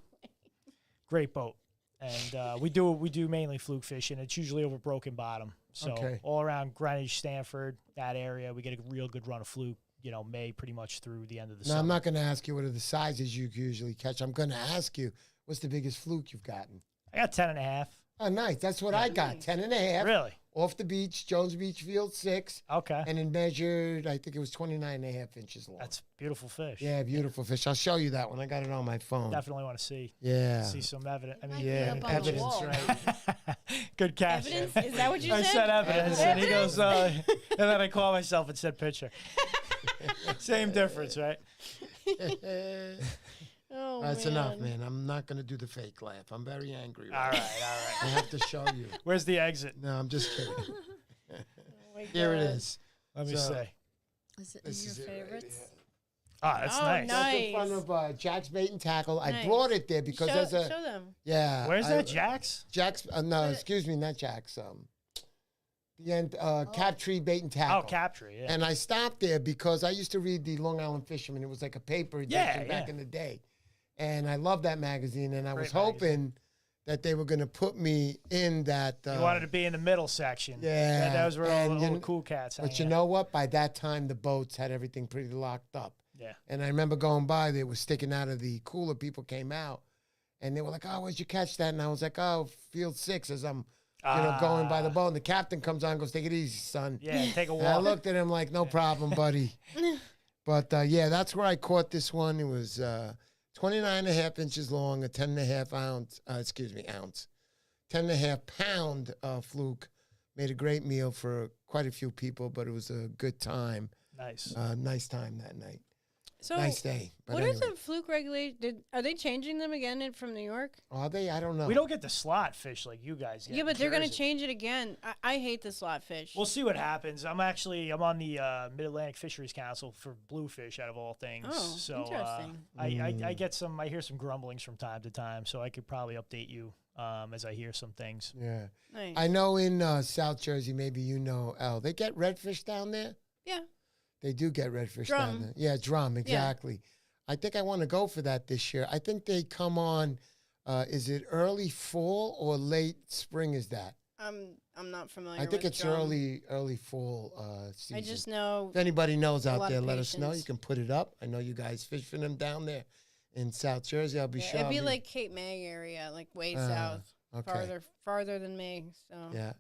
Great boat, and we do mainly fluke fishing. It's usually over Broken Bottom, so all around Greenwich, Stanford, that area, we get a real good run of fluke. You know, May pretty much through the end of the summer.
I'm not going to ask you what are the sizes you usually catch. I'm going to ask you, what's the biggest fluke you've gotten?
I got 10.5.
Oh, nice. That's what I got, 10.5.
Really?
Off the beach, Jones Beach Field 6.
Okay.
And it measured, I think it was 29.5 inches long.
That's beautiful fish.
Yeah, beautiful fish. I'll show you that one. I got it on my phone.
Definitely want to see.
Yeah.
See some evidence. I mean,
Might be
Yeah,
up on the
evidence,
wall.
right?
Good catch.
Evidence? Is that what you
I
said?
said evidence, and he goes, and then I call myself and said picture. Same difference, right?
Oh,
That's enough, man. I'm not going to do the fake laugh. I'm very angry.
All right, all
I
right.
have to show you.
Where's the exit?
No, I'm just kidding.
Oh my
Here it
God.
is.
Let me
So-
say.
Is it
This
in
is
your
it right
favorites?
here.
Ah, that's
Oh,
nice.
nice.
That's in front of Jack's Bait and Tackle. I
Nice.
brought it there because
show,
there's a
show them.
yeah.
Where's
I-
that, Jax?
Jack's? No, excuse me, not Jack's. The end. Captree Bait and Tackle.
Oh, Capture, yeah.
And I stopped there because I used to read the Long Island Fisherman. It was like a paper edition
Yeah,
back
yeah.
in the day. And I loved that magazine. And I was
Great magazine.
hoping that they were going to put me in that.
You wanted to be in the middle section.
Yeah,
That was where all
and
the
you
old cool cats hang
But you
out.
know what? By that time, the boats had everything pretty locked up.
Yeah.
And I remember going by, they were sticking out of the cooler. People came out. And they were like, oh, where'd you catch that? And I was like, oh, Field 6 as I'm going by the boat. And the captain comes on and goes, take it easy, son.
Yeah, take a
And I
walk.
looked at him like, no problem, buddy. But, yeah, that's where I caught this one. It was 29.5 inches long, a 10.5 ounce, ounce, 10.5 pound fluke. Made a great meal for quite a few people, but it was a good time.
Nice.
Nice time that night.
So,
Nice day. But
what is
anyway.
the fluke regulation? Are they changing them again from New York?
Are they? I don't know.
We don't get the slot fish like you guys get.
Yeah, but
in
they're going to
Jersey.
change it again. I hate the slot fish.
We'll see what happens. I'm on the Mid-Atlantic Fisheries Council for bluefish out of all things.
Oh,
so,
interesting.
I get some. I hear some grumblings from time to time, so I could probably update you as I hear some things.
Yeah.
Nice.
I know in South Jersey, maybe you know, Elle, they get redfish down there?
Yeah.
They do get redfish
Drum.
down there. Yeah, drum, exactly. I think I want to go for that this year. I think they come on, is it early fall or late spring is that?
I'm not familiar.
I think
with
it's
drum.
early fall season.
I just know
If anybody knows
a
out
lot
there,
of
let us know.
patience.
You can put it up. I know you guys fish for them down there in South Jersey. I'll be sure.
it'd
I'll
be like Cape May area, like way south,
okay.
farther than me. So
Yeah.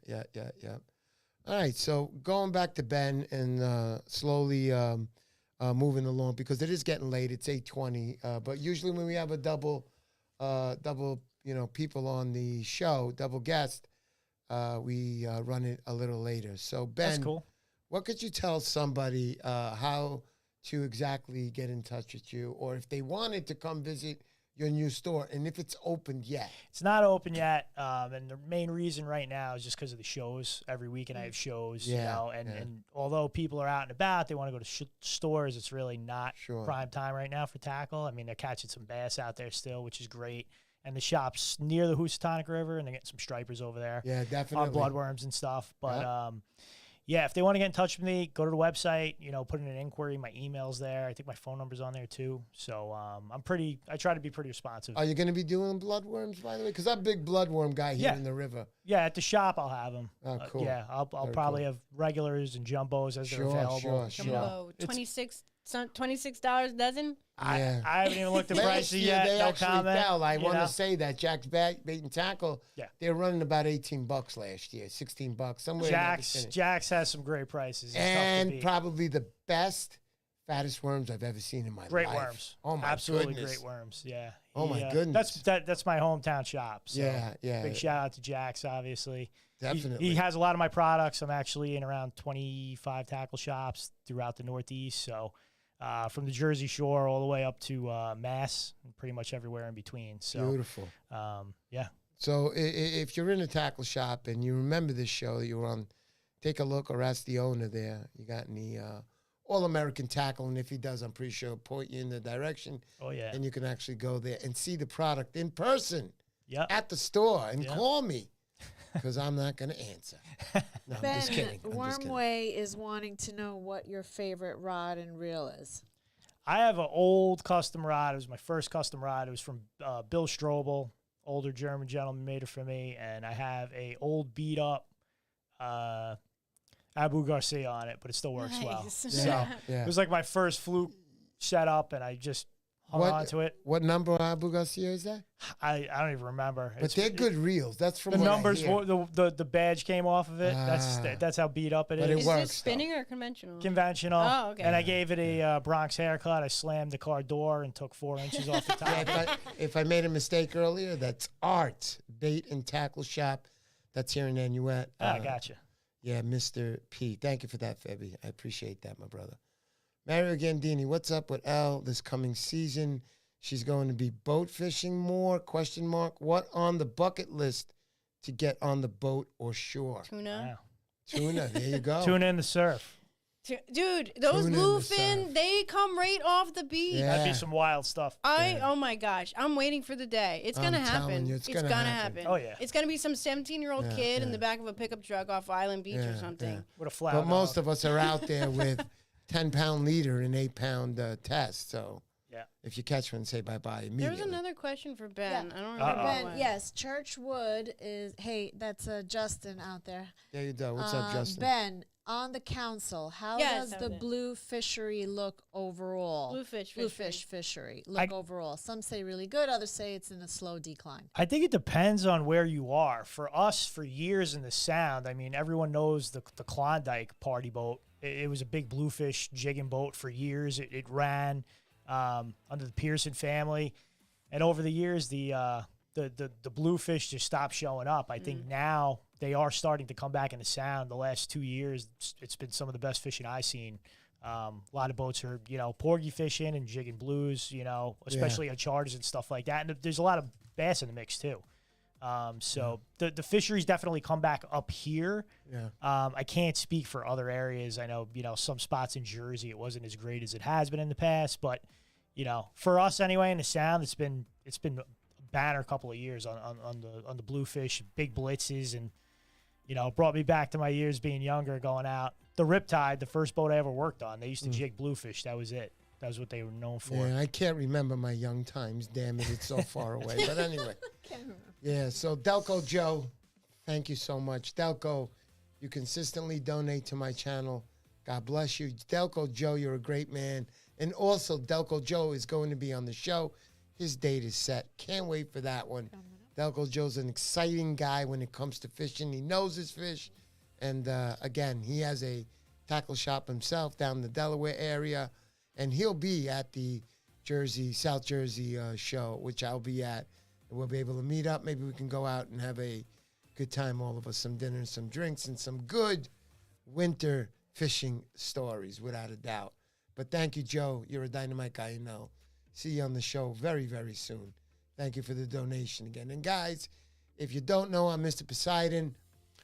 All right, so going back to Ben and slowly moving along because it is getting late. It's 8:20, but usually when we have a double, people on the show, double guest, we run it a little later. So Ben,
That's cool.
what could you tell somebody how to exactly get in touch with you, or if they wanted to come visit your new store, and if it's opened yet?
It's not open yet, and the main reason right now is just because of the shows. Every weekend I have shows, and although people are out and about, they want to go to stores. It's really not prime time right now for tackle. I mean, they're catching some bass out there still, which is great. And the shop's near the Housatonic River, and they're getting some stripers over there.
Yeah, definitely.
On bloodworms and stuff. But yeah, if they want to get in touch with me, go to the website, put in an inquiry. My email's there. I think my phone number's on there too. So I try to be pretty responsive.
Are you going to be doing bloodworms, by the way? Because I'm a big bloodworm guy here in the river.
Yeah, at the shop I'll have them.
Oh, cool.
Yeah, I'll probably have regulars and jumbos as they're available.
Sure.
jumbo, $26 a dozen.
I haven't even looked at
Last
prices
year,
yet.
they
No
actually
comment.
fell. I
you
want
know?
to say that Jack's Bait and Tackle,
Yeah.
they're running about $18 last year, $16, somewhere in that vicinity.
Jax has some great prices. It's tough to
And
beat.
probably the best, fattest worms I've ever seen in my
Great
life.
worms.
Oh, my
Absolutely
goodness.
great worms. Yeah.
Oh, my goodness.
That's my hometown shop. So
Yeah.
Big shout out to Jax, obviously.
Definitely.
He has a lot of my products. I'm actually in around 25 tackle shops throughout the Northeast. So from the Jersey Shore all the way up to Mass, and pretty much everywhere in between. So
Beautiful.
yeah.
So if you're in a tackle shop and you remember this show that you were on, take a look or ask the owner there. You got any All-American tackle? And if he does, I'm pretty sure he'll point you in the direction.
Oh, yeah.
And you can actually go there and see the product in person. at the store and
Yep.
call me because I'm not going to answer. No, I'm
Ben,
just kidding. I'm just kidding.
Wormway is wanting to know what your favorite rod and reel is.
I have an old custom rod. It was my first custom rod. It was from Bill Strobel, older German gentleman, made it for me. And I have a old beat up Abu Garcia on it, but it still works well.
Nice.
So
Yeah.
it was like my first fluke setup, and I just hung on to it.
What number Abu Garcia is that?
I don't even remember.
But they're good reels. That's from
The
what I
numbers,
hear.
the badge came off of it. That's how beat up it
But
is.
it
Is
works,
this spinning or conventional?
Conventional.
Oh, okay.
And I gave it a Bronx haircut. I slammed the car door and took 4 inches off the top.
Yeah, if I made a mistake earlier, that's Art Bait and Tackle Shop. That's here in Nanuet.
I gotcha.
Yeah, Mr. P. Thank you for that, Febby. I appreciate that, my brother. Mario Gandini, what's up with Elle this coming season? She's going to be boat fishing more? Question mark. What on the bucket list to get on the boat or shore?
Tuna.
Tuna. There you go.
Tuna in the surf.
Dude, those
Tuna in the
bluefin,
surf.
they come right off the beach.
Yeah.
That'd be some wild stuff.
Oh my gosh, I'm waiting for the day. It's
I'm
gonna
telling
happen.
you, it's
gonna
gonna happen.
happen.
Oh, yeah.
It's gonna be some 17-year-old
Yeah,
kid in
yeah.
the back of a pickup truck off Island Beach
Yeah,
or something.
yeah.
With a flower.
But most of us are out there with 10-pound leader and 8-pound test. So
Yeah.
if you catch one, say bye-bye
There
immediately.
was another question for Ben.
Yeah.
I don't remember.
Uh-oh.
what.
Ben, yes, Churchwood is. Hey, that's Justin out there.
There you go. What's up, Justin?
Ben, on the council, how
Yes,
does
that
the
was it.
blue fishery look overall?
Bluefish
Bluefish fishery look overall. Some say really good, others say it's in a slow decline.
I think it depends on where you are. For us, for years in the Sound, I mean, everyone knows the Klondike party boat. It was a big bluefish jigging boat for years. It ran under the Pearson family, and over the years, the bluefish just stopped showing up. I think now they are starting to come back in the Sound. The last 2 years, it's been some of the best fishing I've seen. A lot of boats are, porgy fishing and jigging blues, especially on charters and stuff like that. And there's a lot of bass in the mix too. So the fisheries definitely come back up here.
Yeah.
I can't speak for other areas. I know, some spots in Jersey, it wasn't as great as it has been in the past, but for us anyway, in the Sound, it's been a banner couple of years on the bluefish, big blitzes, and it brought me back to my years being younger, going out. The Riptide, the first boat I ever worked on, they used to jig bluefish. That was it. That was what they were known for.
Yeah, I can't remember my young times. Damn it, it's so far away. But anyway. Yeah, so Delco Joe, thank you so much. Delco, you consistently donate to my channel. God bless you. Delco Joe, you're a great man. And also, Delco Joe is going to be on the show. His date is set. Can't wait for that one. Delco Joe's an exciting guy when it comes to fishing. He knows his fish. And again, he has a tackle shop himself down in the Delaware area. And he'll be at the South Jersey show, which I'll be at. And we'll be able to meet up. Maybe we can go out and have a good time, all of us, some dinner and some drinks and some good winter fishing stories, without a doubt. But thank you, Joe. You're a dynamite guy, See you on the show very, very soon. Thank you for the donation again. And guys, if you don't know, I'm Mr. Poseidon.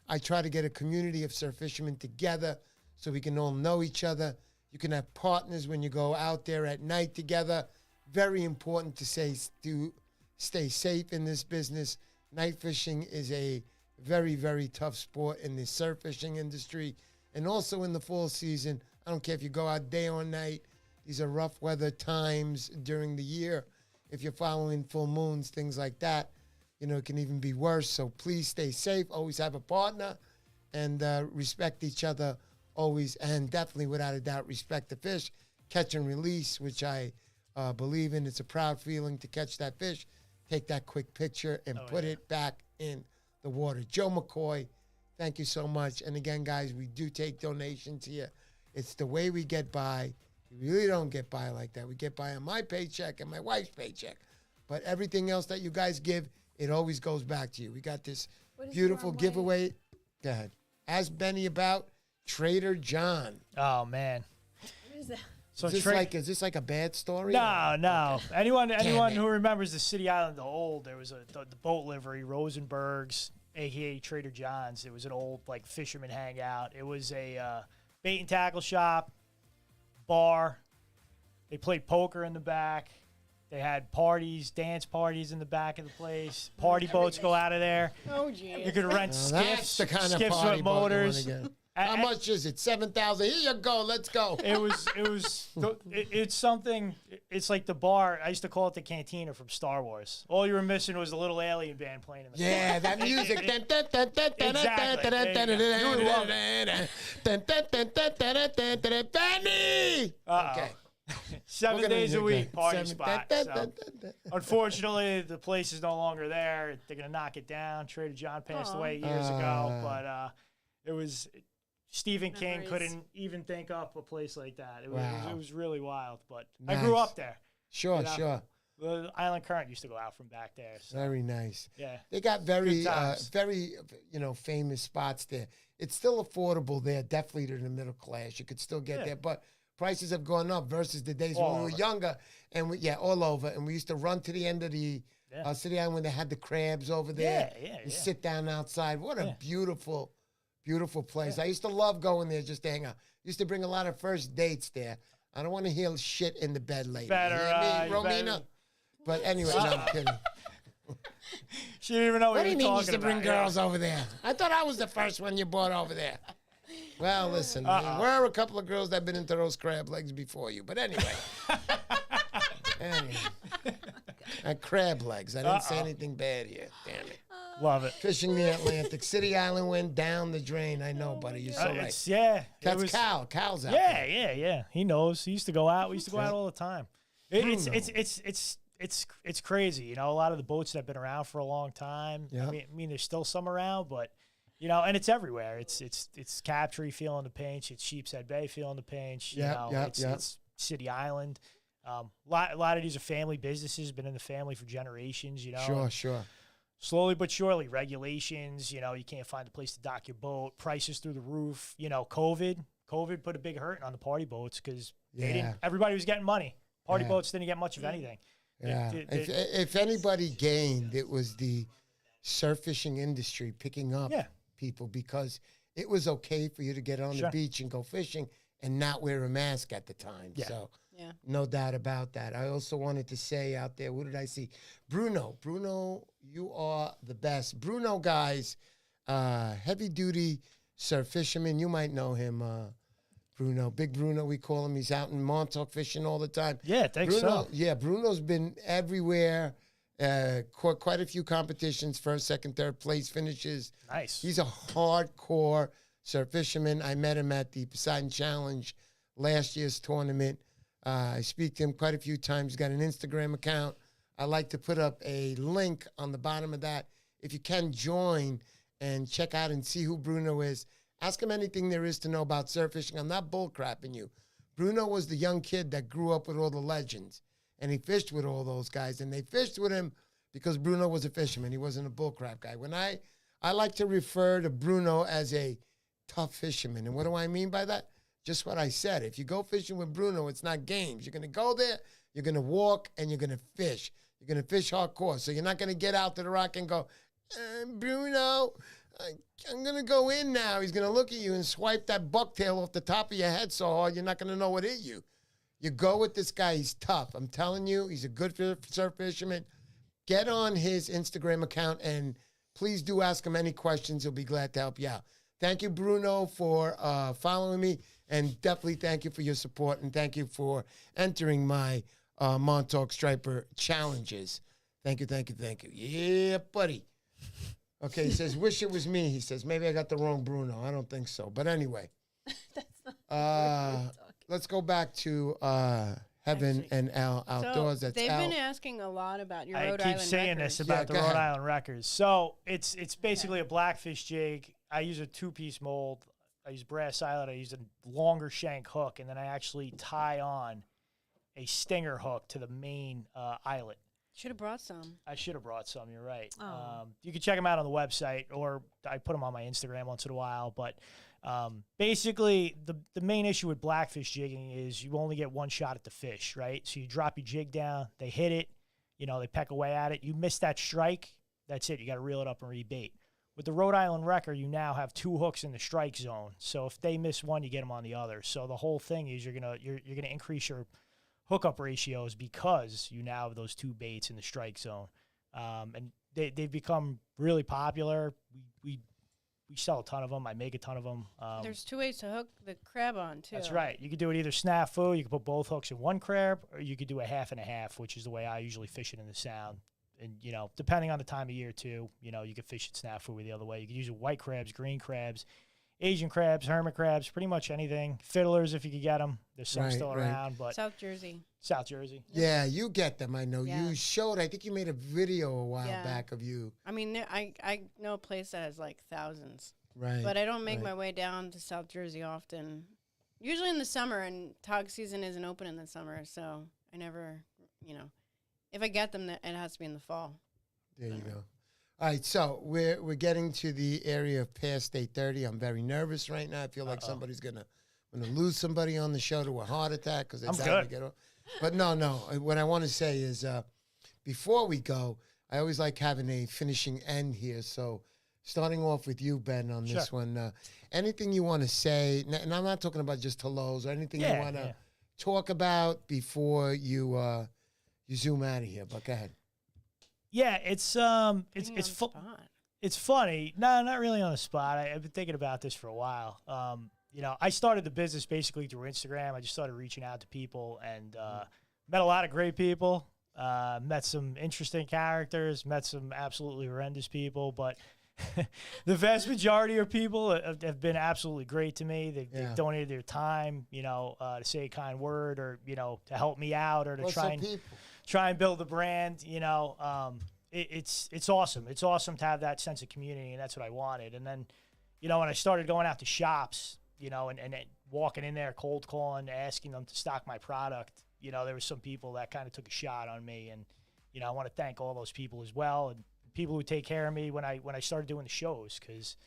I try to get a community of surf fishermen together so we can all know each other. You can have partners when you go out there at night together. Very important to stay safe in this business. Night fishing is a very, very tough sport in the surf fishing industry. And also in the fall season, I don't care if you go out day or night. These are rough weather times during the year. If you're following full moons, things like that, it can even be worse. So please stay safe. Always have a partner and respect each other always. And definitely, without a doubt, respect the fish. Catch and release, which I believe in. It's a proud feeling to catch that fish, take that quick picture, and put it back in the water. Joe McCoy, thank you so much. And again, guys, we do take donations here. It's the way we get by. We really don't get by like that. We get by on my paycheck and my wife's paycheck. But everything else that you guys give, it always goes back to you. We got this beautiful giveaway. Go ahead. Ask Benny about Trader John.
Oh, man.
What is that?
So
is this like a bad story?
No.
Okay.
Anyone who remembers the City Island of Old, there was the boat livery, Rosenberg's, a.k.a. Trader John's. It was an old, fisherman hangout. It was a bait and tackle shop, bar. They played poker in the back. They had parties, dance parties in the back of the place. Party boats go out of there.
Oh, geez.
You could rent
That's
skiffs,
the kind of
skiffs
party
with
boat you wanna
motors.
get. How much is it? 7,000. Here you go. Let's go.
It's something. It's like the bar. I used to call it the cantina from Star Wars. All you were missing was a little alien band playing in the
Yeah, that music. Benny! Okay.
7
We're gonna
days a
get
week
that.
party
7
spot. So. Unfortunately, the place is no longer there. They're gonna knock it down. Trader John passed away years ago, but it was. Stephen King
Memories.
couldn't even think up a place like that.
Wow.
It was really wild, but
Nice.
I grew up there.
Sure,
You know?
sure.
The Island Current used to go out from back there. So,
Very nice.
yeah.
They got very,
Good times.
famous spots there. It's still affordable there, definitely to the middle class. You could still get
Yeah.
there, but prices have gone up versus the days
All
when we were
over.
younger. And all over. And we used to run to the end of the
Yeah.
City Island when they had the crabs over there.
Yeah.
You sit down outside. What a
Yeah.
beautiful, beautiful place.
Yeah.
I used to love going there just to hang out. Used to bring a lot of first dates there. I don't want to hear shit in the bed later.
Better,
You hear me,
you
Romina?
better-
But anyway, no, I'm kidding.
She didn't even know
What
what
do you
you
mean
were
you used
talking
to bring
about. yeah.
girls over there? I thought I was the first one you brought over there. Well, listen, there were a couple of girls that have been into those crab legs before you. But anyway. Crab legs. I didn't say anything bad here. Damn it.
Love it.
Fishing the Atlantic. City Island went down the drain. I know, buddy. You're so right.
It's, yeah. it
That's
was-
Cal. Cal's out
Yeah,
there.
yeah. He knows. He used to go out. We used to go out all the time. It's crazy. You know, a lot of the boats that have been around for a long time.
Yeah.
I mean, there's still some around, but you know, and it's everywhere. It's Captree feeling the pinch. It's Sheepshead Bay feeling the pinch. You know, it's City Island. A lot of these are family businesses. Been in the family for generations. You know.
Sure.
Slowly but surely, regulations. You know, you can't find a place to dock your boat. Prices through the roof. You know, COVID put a big hurt on the party boats because everybody was getting money. Party boats didn't get much of anything.
Yeah. If anybody gained, it was the surf fishing industry picking up people because it was okay for you to get on the beach and go fishing and not wear a mask at the time.
Yeah.
So
Yeah.
no doubt about that. I also wanted to say out there, what did I see? Bruno, you are the best. Bruno, guys, heavy duty surf fisherman. You might know him, Bruno. Big Bruno, we call him. He's out in Montauk fishing all the time.
Yeah, thanks so.
Yeah, Bruno's been everywhere. Caught quite a few competitions, first, second, third place finishes.
Nice.
He's a hardcore surf fisherman. I met him at the Poseidon Challenge last year's tournament. I speak to him quite a few times. He's got an Instagram account. I like to put up a link on the bottom of that. If you can join and check out and see who Bruno is, ask him anything there is to know about surf fishing. I'm not bullcrapping you. Bruno was the young kid that grew up with all the legends, and he fished with all those guys, and they fished with him because Bruno was a fisherman. He wasn't a bullcrap guy. When I like to refer to Bruno as a tough fisherman, and what do I mean by that? Just what I said. If you go fishing with Bruno, it's not games. You're going to go there, you're going to walk, and you're going to fish. You're going to fish hardcore. So you're not going to get out to the rock and go, Bruno, I'm going to go in now. He's going to look at you and swipe that bucktail off the top of your head so hard you're not going to know what hit you. You go with this guy. He's tough. I'm telling you, he's a good surf fisherman. Get on his Instagram account and please do ask him any questions. He'll be glad to help you out. Thank you, Bruno, for following me. And definitely thank you for your support. And thank you for entering my Montauk Striper challenges. Thank you. Yeah, buddy. Okay, he says, wish it was me. He says, maybe I got the wrong Bruno. I don't think so. But anyway. Let's go back to Heaven and Elle Outdoors.
So
That's
they've
Elle.
been asking a lot about your
I
Rhode
keep
Island
saying
records.
this about
Yeah,
the
go
Rhode
ahead.
Island records. So it's basically a blackfish jig. I use a 2-piece mold. I use brass eyelet. I use a longer shank hook, and then I actually tie on a stinger hook to the main eyelet.
Should have brought some.
I should have brought some. You're right.
Oh.
You can check them out on the website, or I put them on my Instagram once in a while. But basically, the main issue with blackfish jigging is you only get one shot at the fish, right? So you drop your jig down, they hit it, they peck away at it. You miss that strike, that's it. You got to reel it up and rebait. With the Rhode Island wrecker, you now have 2 hooks in the strike zone. So if they miss one, you get them on the other. So the whole thing is you're gonna increase your hookup ratios because you now have those two baits in the strike zone. And they've become really popular. We sell a ton of them. I make a ton of them.
There's 2 ways to hook the crab on, too.
That's right. You could do it either snafu, you could put both hooks in one crab, or you could do a half and a half, which is the way I usually fish it in the sound. And, you know, depending on the time of year, too, you know, you could fish it snafu the other way. You could use it white crabs, green crabs, Asian crabs, hermit crabs, pretty much anything. Fiddlers, if you could get them. There's some still around, but
South Jersey.
South Jersey.
Yeah, you get them. I know.
Yeah.
You showed. I think you made a video a while back of you.
I mean, I know a place that has like thousands.
Right.
But I don't make my way down to South Jersey often. Usually in the summer, and tog season isn't open in the summer, so I never, you know, if I get them, it has to be in the fall.
There you go. All right, so we're getting to the area of past 8:30. I'm very nervous right now. I feel like somebody's gonna lose somebody on the show to a heart attack because
I'm good.
Get off. But no. What I want to say is, before we go, I always like having a finishing end here. So, starting off with you, Ben, on this one, anything you want to say, and I'm not talking about just hellos or anything you want to talk about before you zoom out of here. But go ahead.
Yeah, it's funny. No, not really on the spot. I've been thinking about this for a while. You know, I started the business basically through Instagram. I just started reaching out to people and met a lot of great people. Met some interesting characters. Met some absolutely horrendous people. But the vast majority of people have been absolutely great to me. They've donated their time, you know, to say a kind word or, you know, to help me out or to try and build a brand, you know. It's awesome. It's awesome to have that sense of community, and that's what I wanted. And then, you know, when I started going out to shops, you know, and walking in there, cold calling, asking them to stock my product, you know, there were some people that kind of took a shot on me. And, you know, I want to thank all those people as well, and people who take care of me when I started doing the shows, because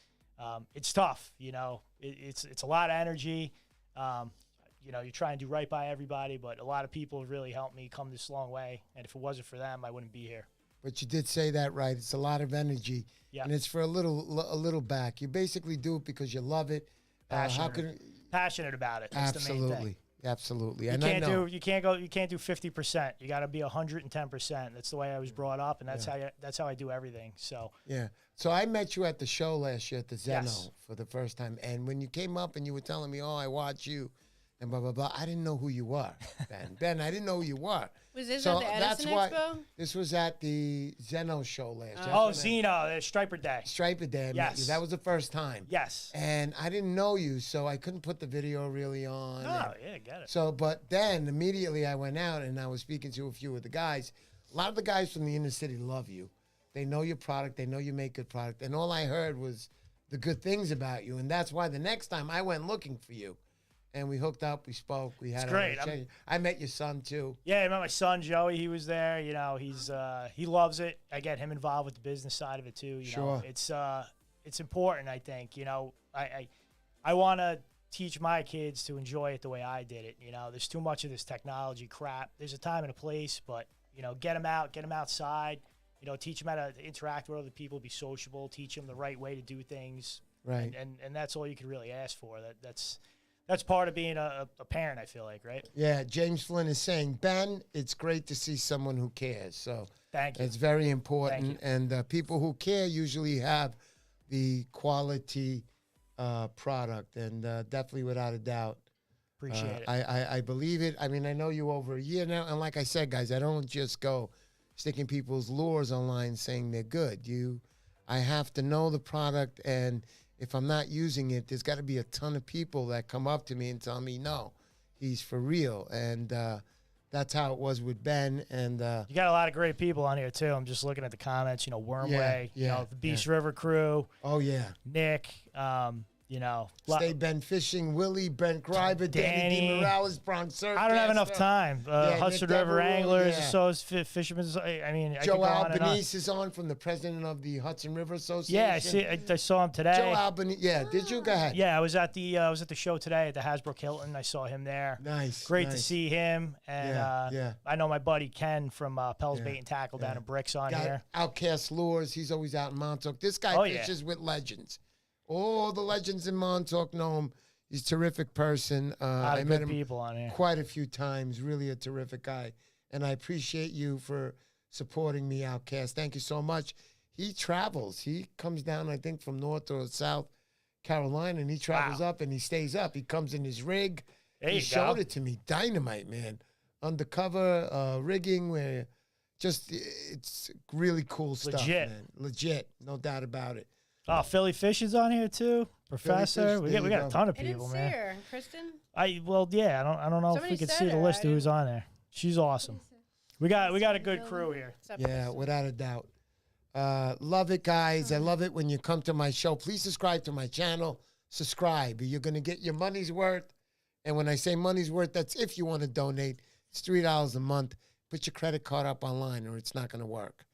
it's tough, you know. It's a lot of energy. You know, you try and do right by everybody, but a lot of people have really helped me come this long way. And if it wasn't for them, I wouldn't be here.
But you did say that right. It's a lot of energy, and it's for a little back. You basically do it because you love it.
Passionate about it. That's the main thing.
Absolutely.
You can't do 50%. You got to be 110%. That's the way I was brought up, and that's how I do everything. So
So I met you at the show last year at the Zeno for the first time, and when you came up and you were telling me, "Oh, I watch you," and blah blah blah, I didn't know who you were, Ben. Ben, I didn't know who you were.
Was this at the Edison Expo?
This was at the Zeno show last year.
Oh, Zeno, Striper Day.
Striper Day.
Yes.
That was the first time.
Yes.
And I didn't know you, so I couldn't put the video really on.
Oh, yeah, get it.
So, but then immediately I went out and I was speaking to a few of the guys. A lot of the guys from the inner city love you. They know your product. They know you make good product. And all I heard was the good things about you. And that's why the next time I went looking for you. And we hooked up, we spoke, we had
great.
I met your son too.
Yeah, I met my son Joey. He was there. You know, he loves it. I get him involved with the business side of it too. You know, it's important. I think. You know, I want to teach my kids to enjoy it the way I did it. You know, there's too much of this technology crap. There's a time and a place, but you know, get them out, get them outside. You know, teach them how to interact with other people, be sociable, teach them the right way to do things.
Right.
And that's all you can really ask for. That's part of being a parent, I feel like, right?
Yeah, James Flynn is saying, Ben, it's great to see someone who cares. So
thank you.
It's very important. And people who care usually have the quality product, and definitely without a doubt.
Appreciate it.
I believe it. I mean, I know you over a year now. And like I said, guys, I don't just go sticking people's lures online saying they're good. I have to know the product, and if I'm not using it, there's got to be a ton of people that come up to me and tell me, no, he's for real. And that's how it was with Ben. And
you got a lot of great people on here, too. I'm just looking at the comments, you know, Wormway, you know, the Beast River crew.
Oh, yeah.
Nick, you know.
Stay Ben Fishing, Willie, Brent Greiber, Danny Morales, Bronx Surf.
I don't have enough time. Hudson River Anglers, Fishermen's. I mean,
Joe Albanese is on from the president of the Hudson River Association.
Yeah, I saw him today.
Joe Albanese, did you? Go ahead.
Yeah, I was at the show today at the Hasbrook Hilton. I saw him there.
Nice.
Great to see him. And I know my buddy Ken from Pell's Bait and Tackle down in Bricks on here.
Outcast Lures. He's always out in Montauk. This guy fishes with legends. All the legends in Montauk know him. He's a terrific person. I met him
people on here.
quite a few times. Really a terrific guy. And I appreciate you for supporting me, Outcast. Thank you so much. He travels. He comes down, I think, from North or South Carolina, and he travels up and he stays up. He comes in his rig.
There
He
you
showed
go.
it to me. Dynamite, man. Undercover rigging where it's really cool stuff,
Legit.
man. Legit. No doubt about it.
Oh, Philly Fish is on here too. Professor,
Fish,
we
there
got
you
a
go.
ton of
I didn't
people,
see
man.
her. Kristen?
I don't know if
Somebody
we could
said
see the
her,
list
I
of who's on there. She's awesome. We got a good crew here.
Except
Yeah,
Kristen.
without a doubt. Love it, guys. I love it when you come to my show. Please subscribe to my channel. Subscribe. You're going to get your money's worth. And when I say money's worth, that's if you want to donate. It's $3 a month. Put your credit card up online or it's not going to work.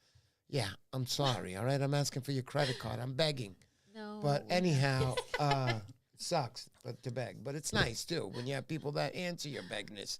Yeah, I'm sorry, all right? I'm asking for your credit card. I'm begging.
No.
But anyhow, it sucks to beg. But it's nice, too, when you have people that answer your begness.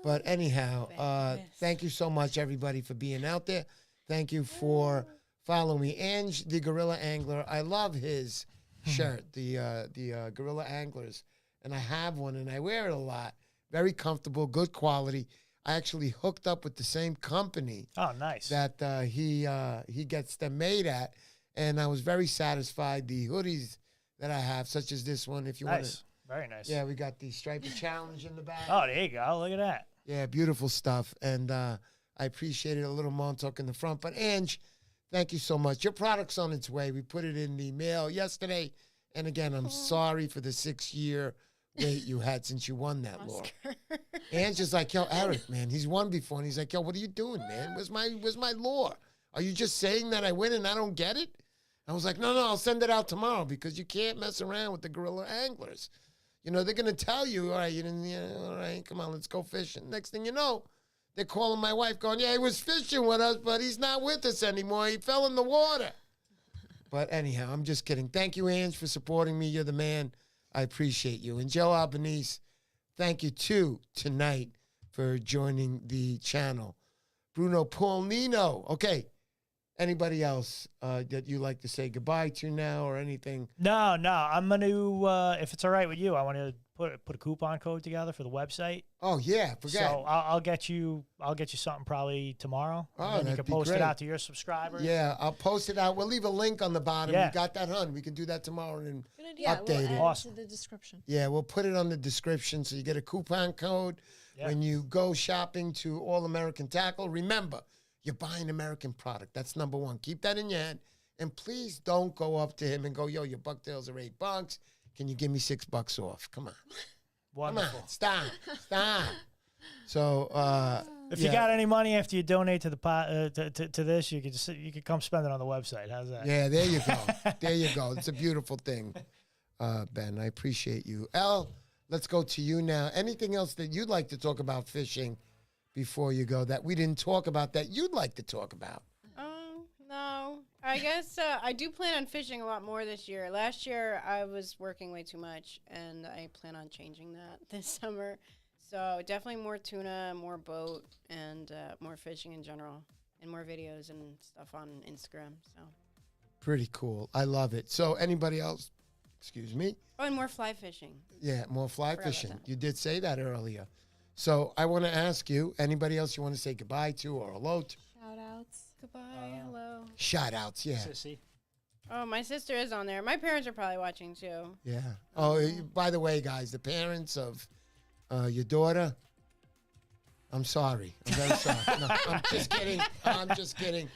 But anyhow, thank you so much, everybody, for being out there. Thank you for following me. Ange, the Gorilla Angler. I love his shirt, the Gorilla Anglers. And I have one, and I wear it a lot. Very comfortable, good quality. I actually hooked up with the same company
Oh, nice.
that he gets them made at, and I was very satisfied. The hoodies that I have, such as this one, if you want to.
Nice. Very nice.
Yeah, we got the Striper Challenge in the back.
Oh, there you go. Look at that.
Yeah, beautiful stuff, and I appreciate it. A little Montauk in the front, but Ange, thank you so much. Your product's on its way. We put it in the mail yesterday, and again, I'm sorry for the 6-year wait you had since you won that lure. Ange is like, yo, Eric, man, he's won before, and he's like, yo, what are you doing, man? Where's my lure? Are you just saying that I win and I don't get it? I was like, no, I'll send it out tomorrow because you can't mess around with the Gorilla Anglers. You know, they're going to tell you, all right, you didn't, all right, come on, let's go fishing. Next thing you know, they're calling my wife going, yeah, he was fishing with us, but he's not with us anymore. He fell in the water. But anyhow, I'm just kidding. Thank you, Ange, for supporting me. You're the man. I appreciate you. And Joe Albanese, thank you, too, tonight for joining the channel. Bruno Paulino. Okay. Anybody else that you like to say goodbye to now or anything?
No. I'm gonna, if it's all right with you, I want to put a coupon code together for the website.
Oh, yeah. Forget.
So I'll get you something probably tomorrow.
Oh,
And then you
that'd
can
be
post
great.
it out to your subscribers.
Yeah, I'll post it out. We'll leave a link on the bottom.
Yeah.
You got that, hun? We can do that tomorrow and
Good idea.
update
We'll
it.
add
Awesome.
to the description.
yeah, we'll put it on the description so you get a coupon code
Yeah.
when you go shopping to All American Tackle. Remember, you're buying American product. That's number one. Keep that in your head. And please don't go up to him and go, yo, your bucktails are $8. Can you give me $6 off? Come on.
Wonderful.
Come on. Stop. So,
If you got any money after you donate to the to this, you could come spend it on the website. How's that?
yeah, there you go. There you go. It's a beautiful thing, Ben. I appreciate you. Elle, let's go to you now. Anything else that you'd like to talk about fishing before you go that we didn't talk about that you'd like to talk about?
No. I guess I do plan on fishing a lot more this year. Last year, I was working way too much, and I plan on changing that this summer. So definitely more tuna, more boat, and more fishing in general, and more videos and stuff on Instagram. So.
Pretty cool. I love it. So anybody else? Excuse me?
Oh, and more fly fishing.
Yeah, more fly
Forgot about
fishing.
that.
You did say that earlier. So I want to ask you, anybody else you want to say goodbye to or hello to?
Shout outs.
Goodbye. Hello.
Shout outs, yeah.
Sissy.
Oh, my sister is on there. My parents are probably watching too.
Yeah. Oh, by the way, guys, the parents of your daughter, I'm sorry. I'm very sorry. No, I'm just kidding. I'm just kidding.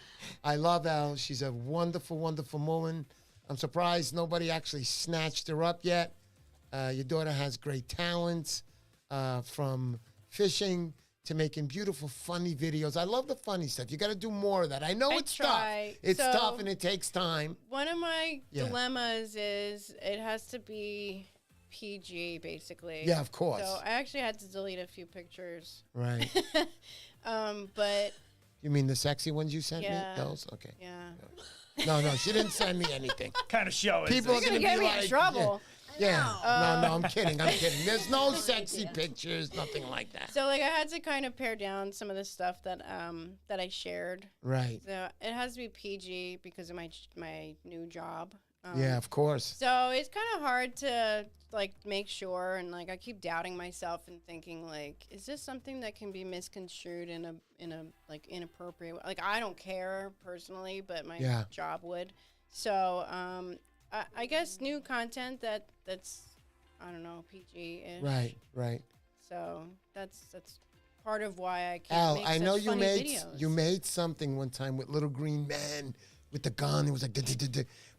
I love Elle. She's a wonderful, wonderful woman. I'm surprised nobody actually snatched her up yet. Your daughter has great talents from fishing to making beautiful, funny videos. I love the funny stuff. You got to do more of that. I know it's
try.
tough. It's
So-
tough and it takes time.
One of my
Yeah.
dilemmas is it has to be PG, basically.
Yeah, of course.
So I actually had to delete a few pictures.
Right.
But
You mean the sexy ones you sent
Yeah.
me? Those? Okay.
yeah.
No, she didn't send me anything.
Kind of show is
People
this?
are
You're
going
gonna
to be
get me
like,
in trouble.
Yeah. No, I'm kidding. There's no sexy pictures, nothing like that.
So like I had to kind of pare down some of the stuff that I shared.
Right.
So it has to be PG because of my new job.
Yeah, of course.
So it's kind of hard to like make sure, and like I keep doubting myself and thinking like, is this something that can be misconstrued in a like inappropriate way? Like I don't care personally, but my job would. So I guess new content that's I don't know, PG-ish.
Right.
So that's part of why I can't
Al,
make
I
such
know you
funny
made
videos.
you made something one time with little green man with the gun. It was like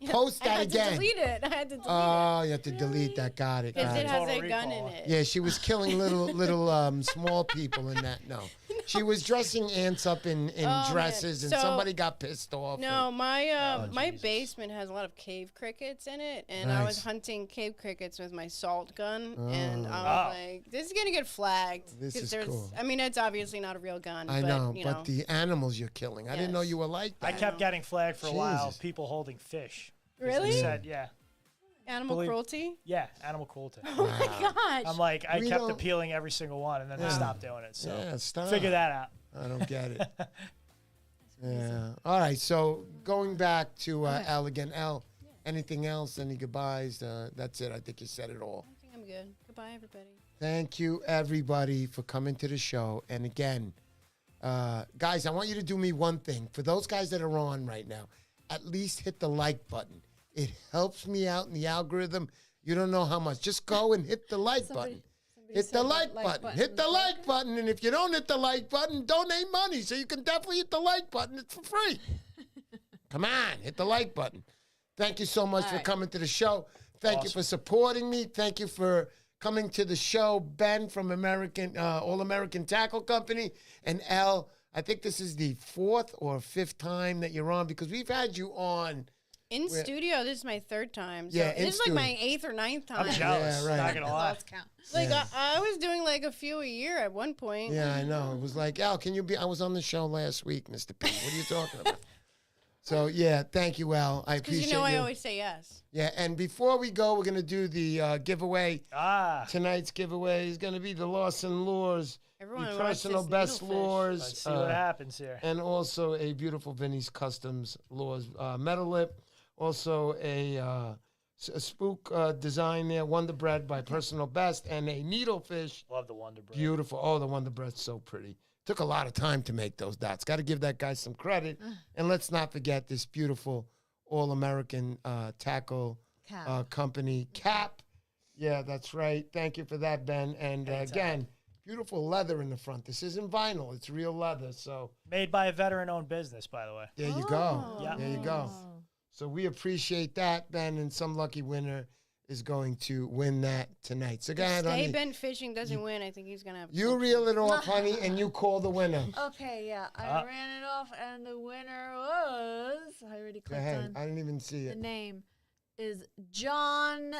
post that
I had
again.
to delete it. I had to delete it.
Oh, you have to delete that. Got it.
Because
Got
it
it.
has
Total
a gun in
recall.
it.
Yeah, she was killing little small people in that. No. She was dressing ants up in
Oh,
dresses,
man.
and
So-
somebody got pissed off.
No, my my
Jesus.
basement has a lot of cave crickets in it, and I was
Nice.
hunting cave crickets with my salt gun, and I
Oh.
was like, "This is gonna get flagged."
This
'cause
is
there's,
cool.
I mean, it's obviously not a real gun.
I
but,
know,
you
but the animals you're killing. I didn't know
Yes.
you were like
I
that.
kept getting flagged for a while.
Jesus.
People holding fish. 'Cause
Really?
They said, yeah,
animal
believe-
cruelty.
yeah, animal cruelty.
Oh my gosh!
I'm like, I
We
kept
don't-
appealing every single one, and then they stopped doing it. So
Yeah, stop.
figure that out.
I don't get it. Yeah. All right. So going back to Elle again. Elle, anything else? Any goodbyes? That's it. I think you said it all.
I think I'm good. Goodbye, everybody.
Thank you, everybody, for coming to the show. And again, guys, I want you to do me one thing. For those guys that are on right now, at least hit the like button. It helps me out in the algorithm. You don't know how much. Just go and hit the like button. Hit the like button. Hit the like button. And if you don't hit the like button, donate money. So you can definitely hit the like button. It's for free. Come on, hit the like button. Thank you so much for coming to the show. Thank you for supporting me. Thank you for coming to the show. Ben from All American Tackle Company, and Elle. I think this is the 4th or 5th time that you're on, because we've had you on.
In studio, this is my 3rd time. So
Yeah, in
this is like my 8th or 9th time.
I'm jealous.
Yeah, right.
Not gonna lie.
Lost count.
Like I was doing like a few a year at one point.
Yeah, I know. It was like, Al, can you be? I was on the show last week, Mr. P. What are you talking about? So, yeah, thank you, Al. I
Because
appreciate
you know I always say yes.
Yeah, and before we go, we're going to do the giveaway. Tonight's giveaway is going to be the Lost and Lures,
Everyone
the
wants
personal
this
best
needlefish.
lures,
Let's see what happens here.
and also a beautiful Vinny's Customs lures metal lip. Also a Spook design there, Wonder Bread by Personal Best, and a Needlefish.
Love the Wonder Bread.
Beautiful. Oh, the Wonder Bread's so pretty. Took a lot of time to make those dots. Got to give that guy some credit. And let's not forget this beautiful All-American Tackle company cap. Yeah, that's right. Thank you for that, Ben. And again, beautiful leather in the front. This isn't vinyl. It's real leather. So
Made by a veteran-owned business, by the way.
there you go.
Yeah.
There you go. So we appreciate that, Ben, and some lucky winner is going to win that tonight. So go ahead,
Stay
honey.
Ben Fishing doesn't win. I think he's gonna have.
You reel it off, honey, and you call the winner.
Okay, yeah. I ran it off, and the winner was. I already
Go
clicked
ahead.
on.
I didn't even see
The
it.
name is John.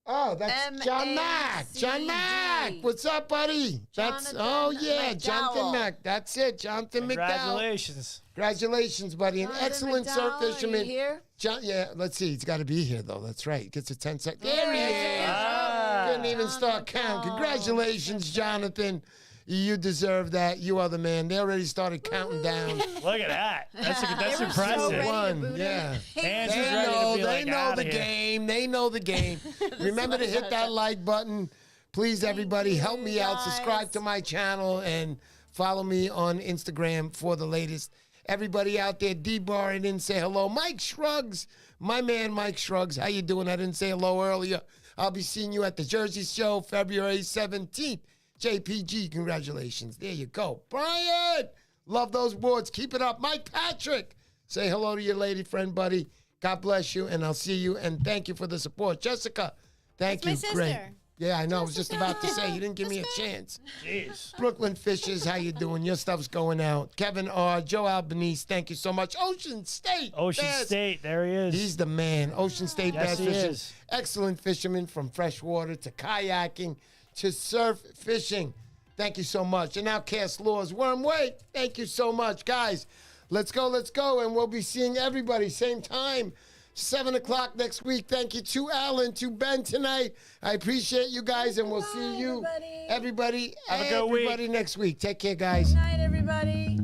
Oh, that's John Mack. John Mack. What's up, buddy? That's
Jonathan
Jonathan
McDowell.
Mack. That's it, Jonathan McDowell.
Congratulations.
Congratulations, buddy. An
Jonathan
excellent surf
McDowell, are you
fisherman.
here?
John, yeah, let's see. He's got to be here, though. That's right. Gets a 10-second. There he is.
Ah.
Couldn't even start counting. Congratulations, Jonathan. You deserve that. You are the man. They already started counting down.
Look at that. That's
They were so
impressive.
ready to
One.
boot him.
Yeah.
Hands
They
is ready
know,
to be
they
like,
know
"Outta
the
here."
game. They know the game. Remember to hit that like button. Please, everybody, help me out.
guys.
Subscribe to my channel and follow me on Instagram for the latest. Everybody out there, D-Bar, I didn't say hello. Mike Shrugs, my man Mike Shrugs. How you doing? I didn't say hello earlier. I'll be seeing you at the Jersey Show February 17th. JPG, congratulations. There you go. Brian, love those boards. Keep it up. Mike Patrick, say hello to your lady friend, buddy. God bless you, and I'll see you, and thank you for the support. Jessica, thank
That's
you.
my
Great.
sister.
Yeah, I know. I was just about to say. You didn't give me a chance.
Jeez.
Brooklyn Fishes, how you doing? Your stuff's going out. Kevin R., Joe Albanese, thank you so much. Ocean State.
Ocean
Bass.
State. There he is.
He's the man. Ocean State
Yes,
Bass
he
Fishing.
is.
Excellent fisherman from freshwater to kayaking to surf fishing. Thank you so much. And now Cast Laws, Worm Weight. Thank you so much, guys. Let's go. And we'll be seeing everybody same time. 7 o'clock next week. Thank you to Alan, to Ben tonight. I appreciate you guys, and we'll see you, everybody
Have a good week.
next week. Take care, guys.
Good night, everybody.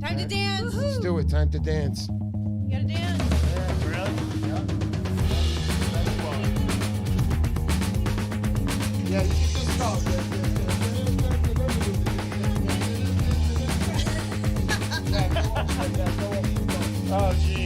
Time to dance.
Let's do it. Time to dance.
You gotta dance.
Really?
Yeah, you can just go. Yeah, go off like that. Go off.
Oh, geez.